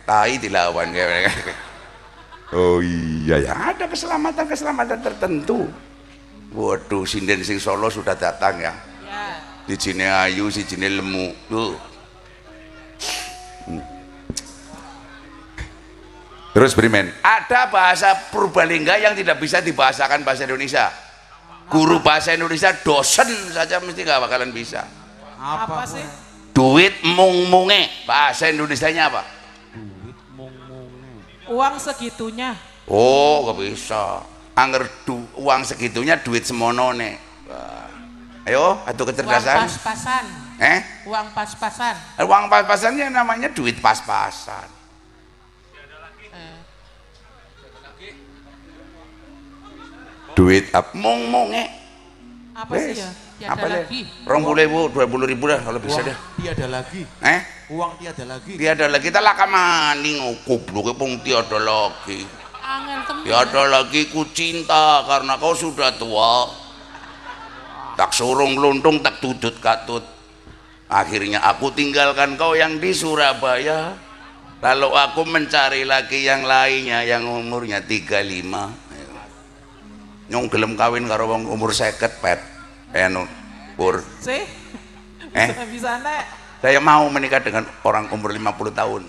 Tai dilawan kayak. Oh iya ya, ada keselamatan tertentu. Waduh, sinden sing Solo sudah datang ya. Di sini ayu, si sini lemu. Tuh. Terus berimen, ada bahasa Purbalingga yang tidak bisa dibahasakan bahasa Indonesia. Guru bahasa Indonesia dosen saja mesti nggak bakalan bisa. Apa sih? Duit mung-munge, bahasa Indonesianya apa? Uang segitunya. Oh, nggak bisa. Angger uang segitunya duit semonone. Ayo, atuh kecerdasan. Uang pas-pasan. Uang pas-pasan. Uang pas-pasannya namanya duit pas-pasan. Duit mung-munge. Apa sih ya? Tiada lagi. 20.000 lah kalau bisa dah. Tiada lagi. Uang tiada lagi. Tiada lagi, kita laka maning goblok pun tiada lagi. Tiada lagi ku cinta karena kau sudah tua. Tak surung luntung tak tudut katut. Akhirnya aku tinggalkan kau yang di Surabaya. Lalu aku mencari lagi yang lainnya yang umurnya 35. Nyong gelem kawin karo wong umur 50 pet. Pur. Sih? Bisa nek. Saya mau menikah dengan orang umur 50 tahun.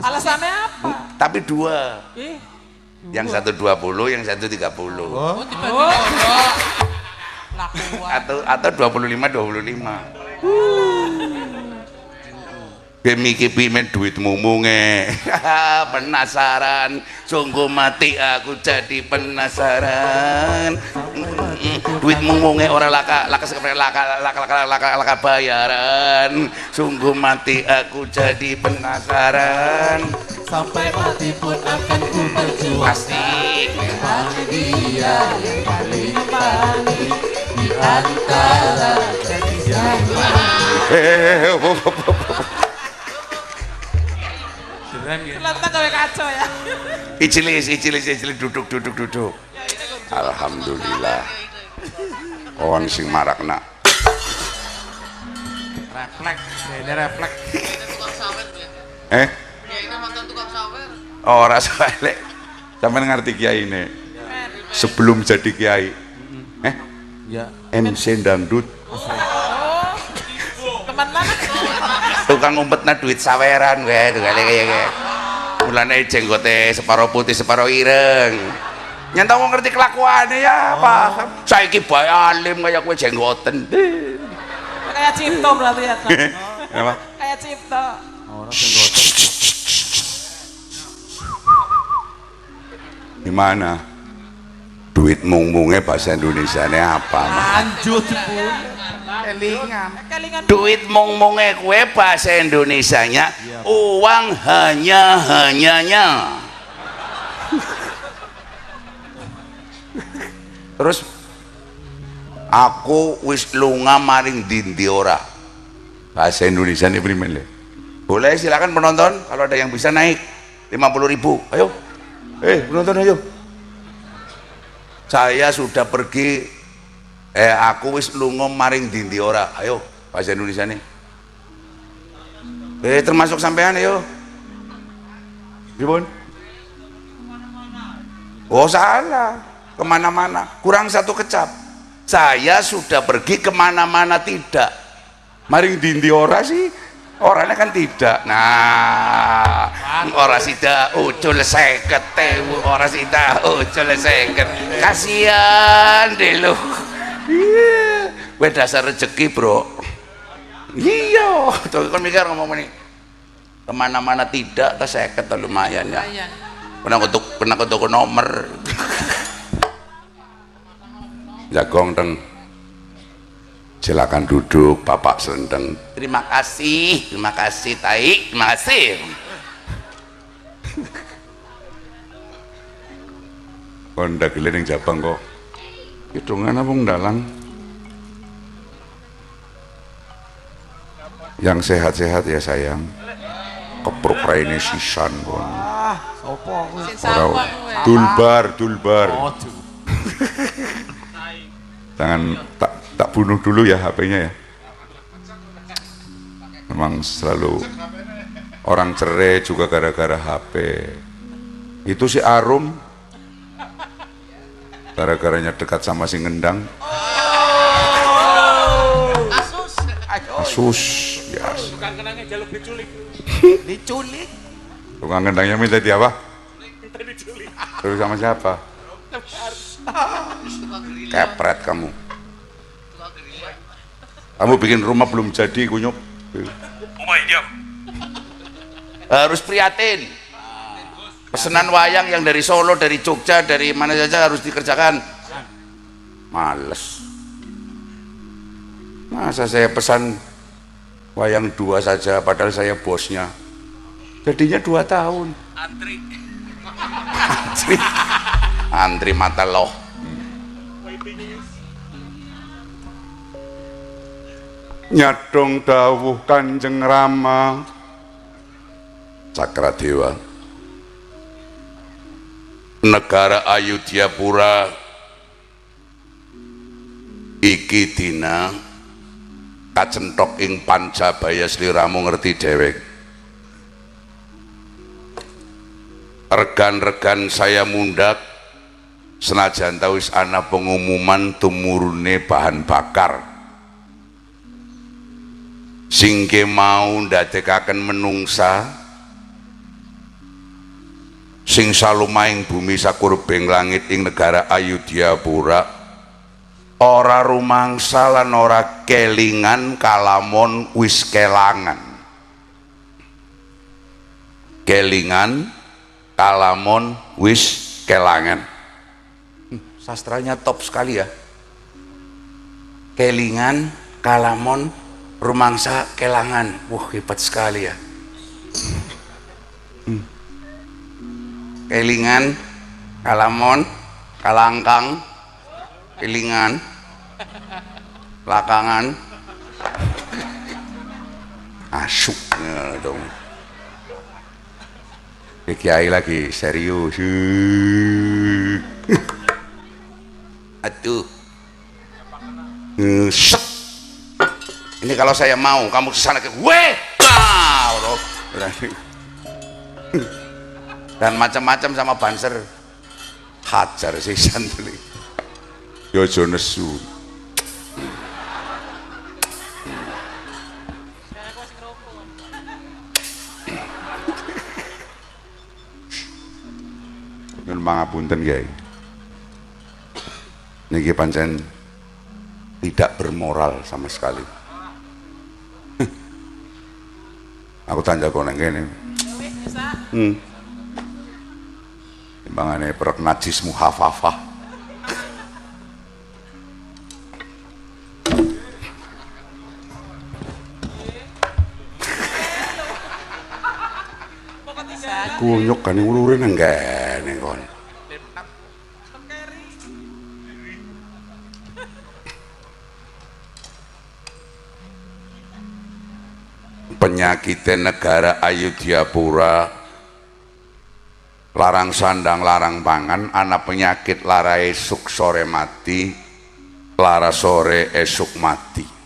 Alasannya apa? Tapi dua. Yang satu 20, yang satu 30. Oh, tiba-tiba Atau 25. Bemiki pimen duit mumunge. Penasaran, sungguh mati aku jadi penasaran. Duit mumunge orang laka bayaran. Sungguh mati aku jadi penasaran. Sampai mati pun akan ku berjuang. Asik. Memang dia yang paling manis di antara gadis yang Kita gawe kacau ya. Icilis duduk. Alhamdulillah. Orang sing marakna. refleks. Ini refleks. Ini mantan tukang sawer. Oh, rasa elek. Sampeyan ngerti kiai ini. Sebelum jadi kiai. Ya. MC dangdut. Kemana? Tukang umpetna duit saweran kae itu kayak. Mulane jenggote separo putih separo ireng. Nyantang wong ngerti kelakuane ya, paham. Saiki bae alim kaya kowe jenggoten. Kayak Cipto berarti ya. Apa? Kayak Cipto. Orang jenggotan. Gimana? Duit mung-munge bahasa Indonesianya apa? Lanjut pun. Kelingan. Duit mung-munge kue bahasa Indonesianya uang hanya-hanyanya. Terus aku wis lunga maring dindi ora. Bahasa Indonesia ini primen le. Boleh silakan penonton kalau ada yang bisa naik 50.000. Ayo. Penonton ayo. Saya sudah pergi aku wis lunga maring dindi ora. Ayo bahasa Indonesia nih. Termasuk sampean ayo. Gimana? Oh salah. Kemana-mana kurang satu kecap. Saya sudah pergi kemana-mana tidak. Maring dindi ora sih. Orangnya kan tidak. Nah, orang sida ucul 50.000, orang sida ucul 50. Kasihan deh lu. Iya, gue dasar rezeki bro. Iya, tuh kan mikir ngomong ini. Kemana-mana tidak, tas 50 lumayan ya. Pernah ketuk nomor. Jagong teng. Silakan duduk, Bapak Selendeng. Terima kasih Taik, terima kasih. Kondak keliling Jabang kok. Hitungan apa dalang? Yang sehat-sehat ya sayang. Kepruk raine sisan kon. Sopo kuwi? Dulbar. Jangan tak bunuh dulu ya HP-nya ya. Memang selalu orang cerai juga gara-gara HP. Itu si Arum gara-garanya dekat sama si Ngendang. Asus. Ya. Tukang kenangnya jaluk diculik. Diculik. Tukang Ngendangnya minta dia apa? Minta diculik. Terus sama siapa? Kepret kamu. Kamu bikin rumah belum jadi, kunyuk. Umay, diam. Harus prihatin. Pesanan wayang yang dari Solo, dari Jogja, dari mana saja harus dikerjakan. Males. Masa saya pesan wayang 2 saja, padahal saya bosnya. Jadinya 2 tahun. Antri mata loh. Nyadong dawuh Kanjeng Rama Cakradewa, negara Ayudhyapura iki dina kacentok ing Pancabaya sliramu ngerti dhewek. Regan-regan saya mundak senajan tawis ana pengumuman tumurune bahan bakar singke mau ndadekaken menungsa sing salumaing bumi sakurbeng langit ing negara Ayudhyapura ora rumangsa lan ora kelingan kalamon wis kelangan. Kelingan kalamon wis kelangan. Sastranya top sekali ya. Kelingan kalamon rumangsa kelangan. Wah, hebat sekali ya. Kelingan kalamon kalangkang kelingan belakangan asuknya dong. Kiai lagi serius. Aduh. Ini kalau saya mau kamu kesana ke dan macam-macam sama banser hajar sih santri yojo nesu. Nyuwun pangapunten Kyai, niki pancen tidak bermoral sama sekali. Aku tanya kau neng kene. Timbangannya perek najis muhafafah. Kunyuk kan yang ulurin enggak nih kon. Penyakit negara Ayudhyapura larang sandang larang pangan, anak penyakit lara esuk sore mati, lara sore esuk mati.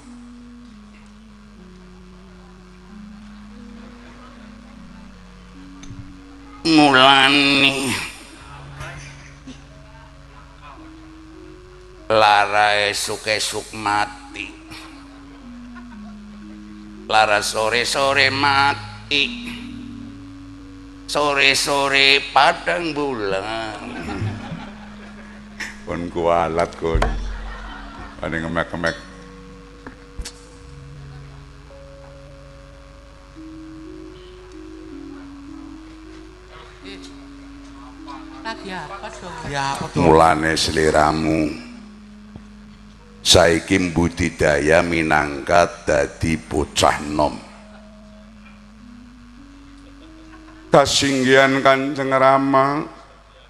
Mulane lara esuk mati, lara sore mati, sore padang bulan. Kon kualat kon, ada ngemek-ngemek. Lagi apa dong? Ya apa tuh? Mulane seliramu saiki budidaya minangka dadi bocah nom. Kasinggihan Kanjeng Rama,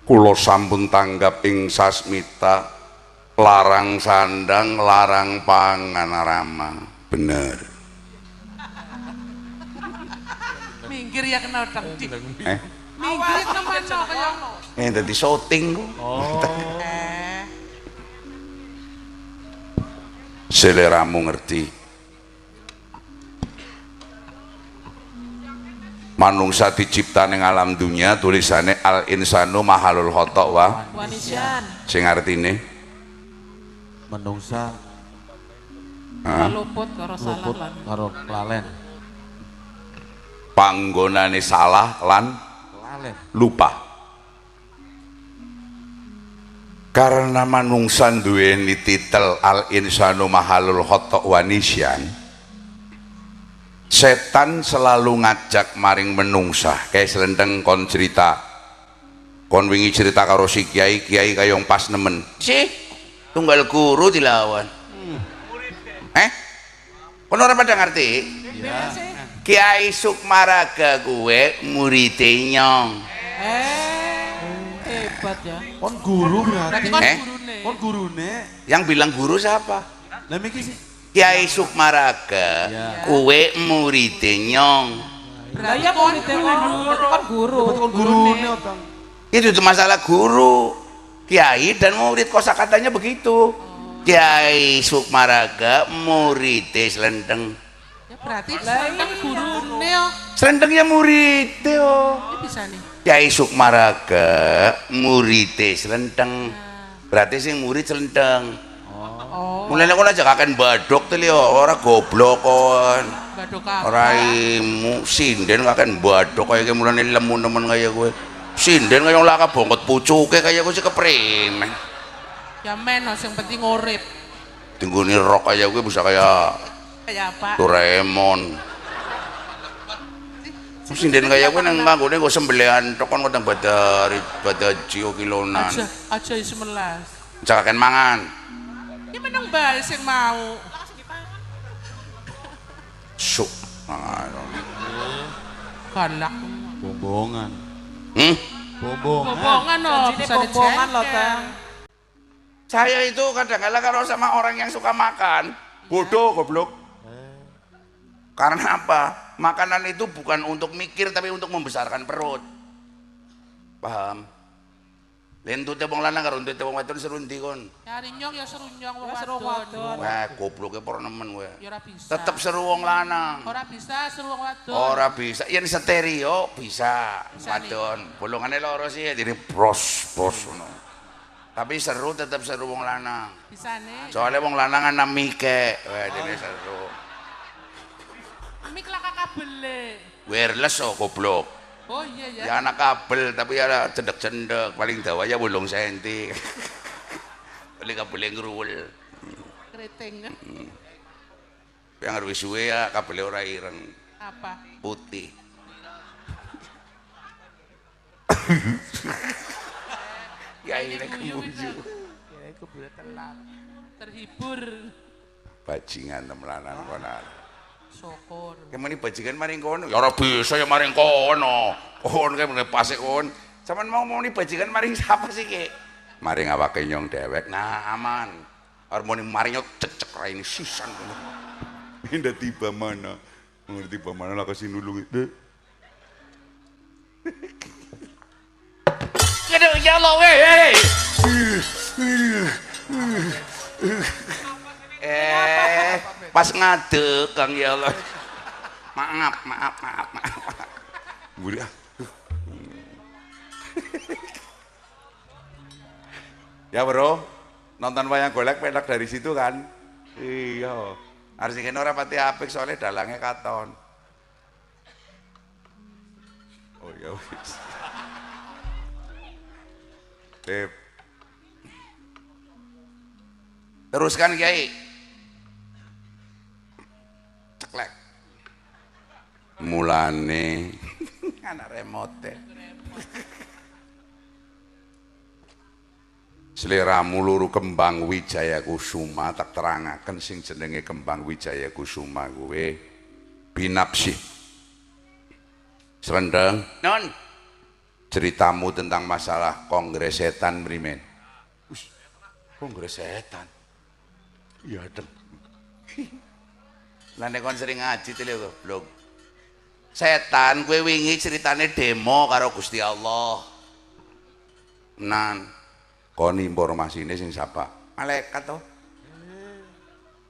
kula sampun tanggap ing sasmita, larang sandang larang pangan Rama. Bener. Minggir ya kenal tangti. Eh, Minggir teman no kaya. dadi syuting. Seleramu ngerti. Manungsa dicipta ning alam dunia, tulisane al insanu mahalul khata wa Wanisyan. sing artine Menungsa Luput karo salah luput lan. karo lalen. panggonane salah lan Lalen. lupa. Karena manungsa duweni titel al insanu mahalul khata wa nisyan, setan selalu ngajak maring menungsa. Kayak selendeng kon cerita, kon wingi cerita karo si kiai, kiai kayong pas nemen sih tunggal guru dilawan. Kon ora pada ngerti? Kiai Sukmaraga kuwe muride Nyong. Hebat ya. Kon guru berarti. Gurune. Kon gurune. Yang bilang guru siapa? Lah miki sih. Kiai Sukmaraga kuwe muride Nyong. Berarti muridnya kan guru. Kon gurune otang. Itu tuh masalah guru, kiai dan murid, kosakatanya begitu. Kiai Sukmaraga muride Slendeng. Ya berarti selendang gurune yo. Slendeng ya murid yo. Ini bisa nih. Kiai Sukmaraga muride Slendeng. Berarti sing murid Slendeng. Mulane kok aja kaken badok to yo, ora goblok kon. Badok apa? Ora imu sinden kaken badok kaya ki mulane lemu nemen kaya kowe. Sinden kaya laka bongkot pucuke kaya kowe sik kepremen. Ya men, yang penting urip. Tingguni rok kaya kowe bisa kaya Kayak apa? Doraemon. Sinden kaya kowe nang kanggone kok sembelihan tok kon ngutang badaji kilonan. Aja 11. Cakaken mangan. Ini menang bae sing mau. Suk. Galak. Bombongan. Bombongan. Bohongan no, bisa Bombongan loh, dicek. Tang. Saya itu kadang-kadang kalau sama orang yang suka makan, bodoh goblok. Karena apa? Makanan itu bukan untuk mikir tapi untuk membesarkan perut. Paham? Lentu teh wong lanang karo teh wong wadon serundi kon. Nyari nyong ya seru nyong wong seru wadon. Wah, gobloke para nemen kowe. Ya ora bisa. Tetep seru wong lanang. Ora bisa seru wong wadon. Ora bisa. Yen stereo bisa. Bisa nih. Wadon. Bolongane loro sih jadi pros ngono. Tapi seru tetep seru wong lanang. Bisa nih. Soalnya wong lanang ana mike. Wah, dene seru. Mik lah kabele. Wireless oh goblok. Oh iya ya. Ya anak kabel tapi ya cendek-cendek paling dawanya 8 cm. Paling kabel ngruwel. Keriting. Yang harus suwe ya kabel ora ireng. Apa? Putih. Ya ini kemuju. Terhibur. Bajingan temelanan konan. Syukur. Kemana bajingan maring kono? Ya ora bisa ya maring kono. Kon kae mene pasik kon. Sampeyan mau nih bajingan maring siapa sih ki? Maring awake nyong dewek. Nah, aman. Harmoni maring nyok cecek ra ini sisan kono. Indah tiba mana? Ngerti tiba mana lah kasih nulung. Aduh ya Allah weh. Pas ngadeg Kang ya Allah. Maaf. Buri ah. Ya bro, nonton wayang golek penak dari situ kan? Iya. Harus kene ora pati apik soalnya dalangnya katon. Oh ya wis. Teruskan Kiai. Ceklek. Mulane anak remote. Sliramu luru kembang Wijaya Kusuma tak terangaken sing jenenge kembang Wijaya Kusuma kuwe binapsih. Serendeng. Non. Ceritamu tentang masalah kongres setan mrimen. Kongres setan. Iya deng. Lah nek kon sering ngaji tele goblok. Setan kowe wingi ceritane demo karo Gusti Allah. Nan kon informasinya sing sapa? Malaikat toh.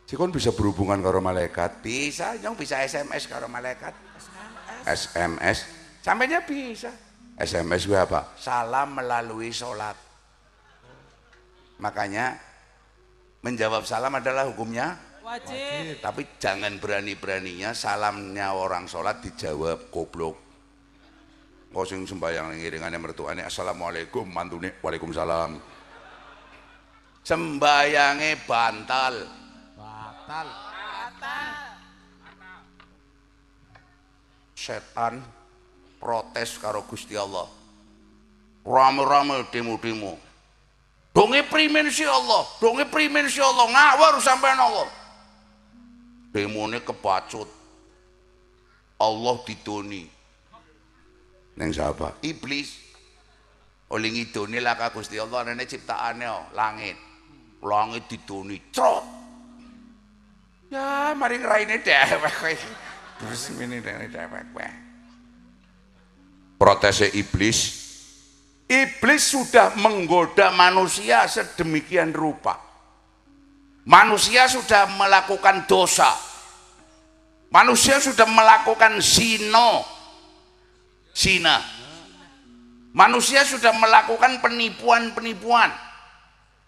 Si kon bisa berhubungan karo malaikat? Bisa, nyong bisa SMS karo malaikat. SMS. Sampainya bisa. SMS gue apa? Salam melalui sholat. Makanya menjawab salam adalah hukumnya Wajib. tapi jangan berani-beraninya salamnya orang sholat dijawab goblok. Kau sing sembahyang ngiringane mertuane assalamualaikum mantune waalaikumsalam. Sembayange bantal. Batal. Setan protes karo Gusti Allah. Rame-rame demo-demo. Donge primen si Allah, donge primen si Allah, ngawur sampean Allah. Demone kebacut. Allah didoni. Neng sapa? Iblis. Oleh ngidoni lah ka Gusti Allah nene ciptaane langit. Langit didoni trot. Ya mari ngeraine dhewek kowe. Terus ngene dhewek kowe. Protese iblis. Iblis sudah menggoda manusia sedemikian rupa. Manusia sudah melakukan dosa. Manusia sudah melakukan zina. Manusia sudah melakukan penipuan-penipuan.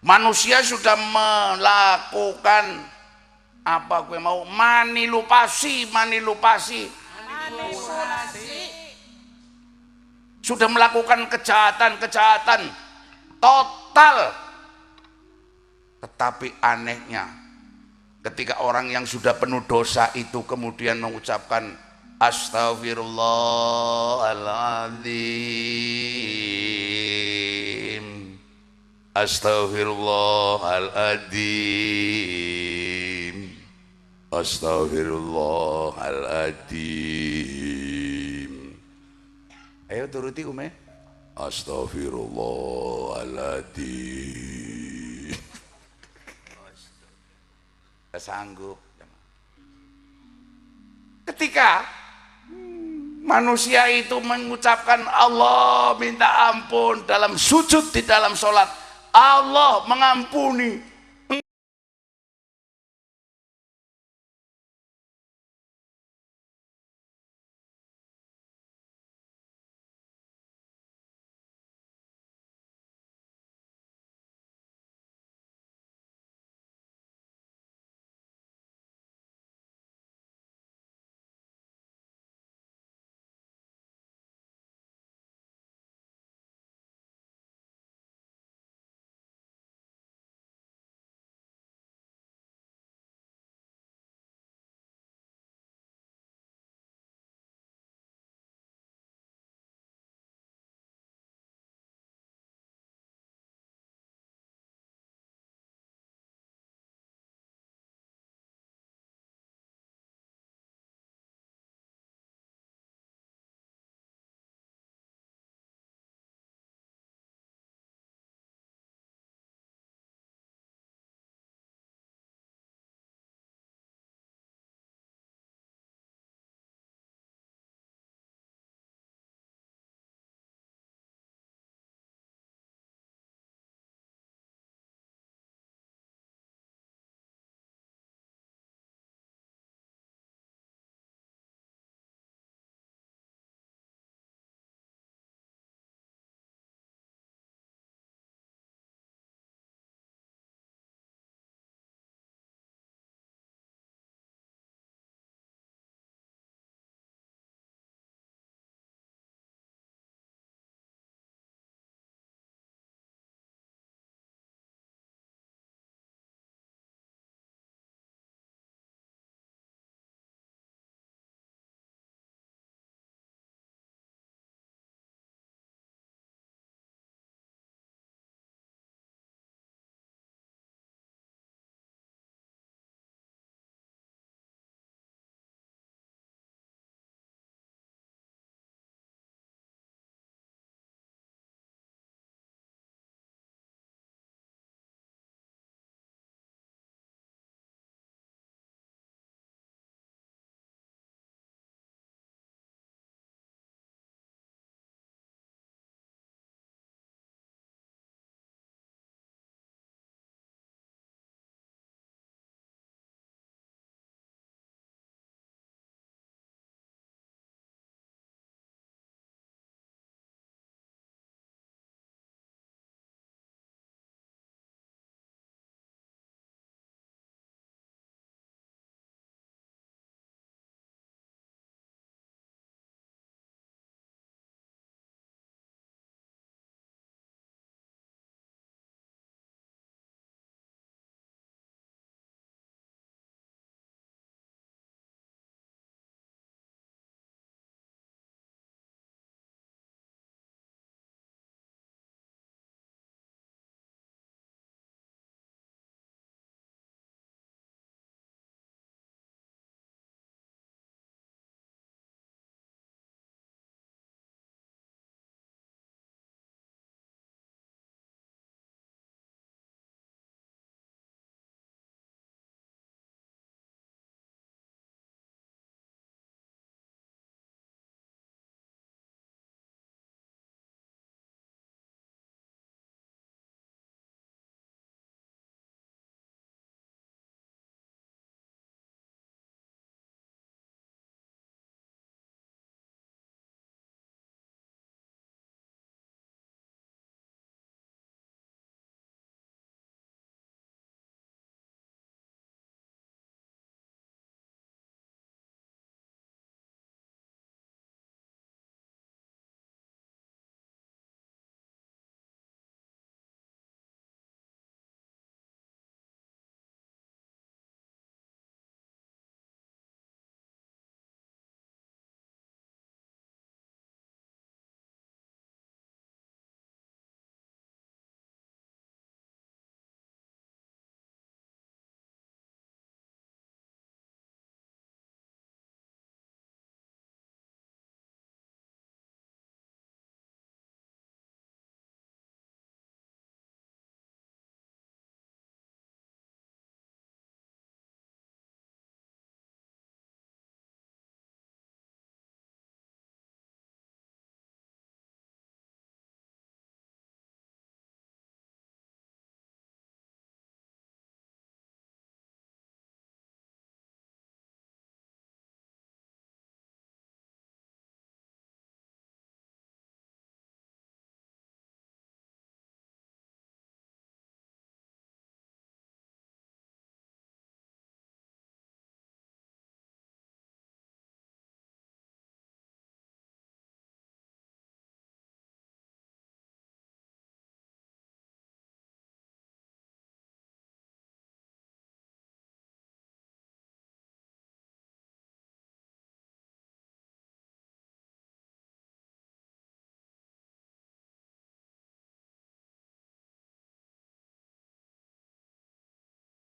Manusia sudah melakukan apa gue mau manipulasi. Sudah melakukan kejahatan total. Tetapi anehnya ketika orang yang sudah penuh dosa itu kemudian mengucapkan Astaghfirullahaladzim, Astaghfirullahaladzim, Astaghfirullahaladzim. Ayo turuti Ume. Astaghfirullahaladzim. Sanggup. Ketika manusia itu mengucapkan Allah minta ampun dalam sujud di dalam sholat, Allah mengampuni.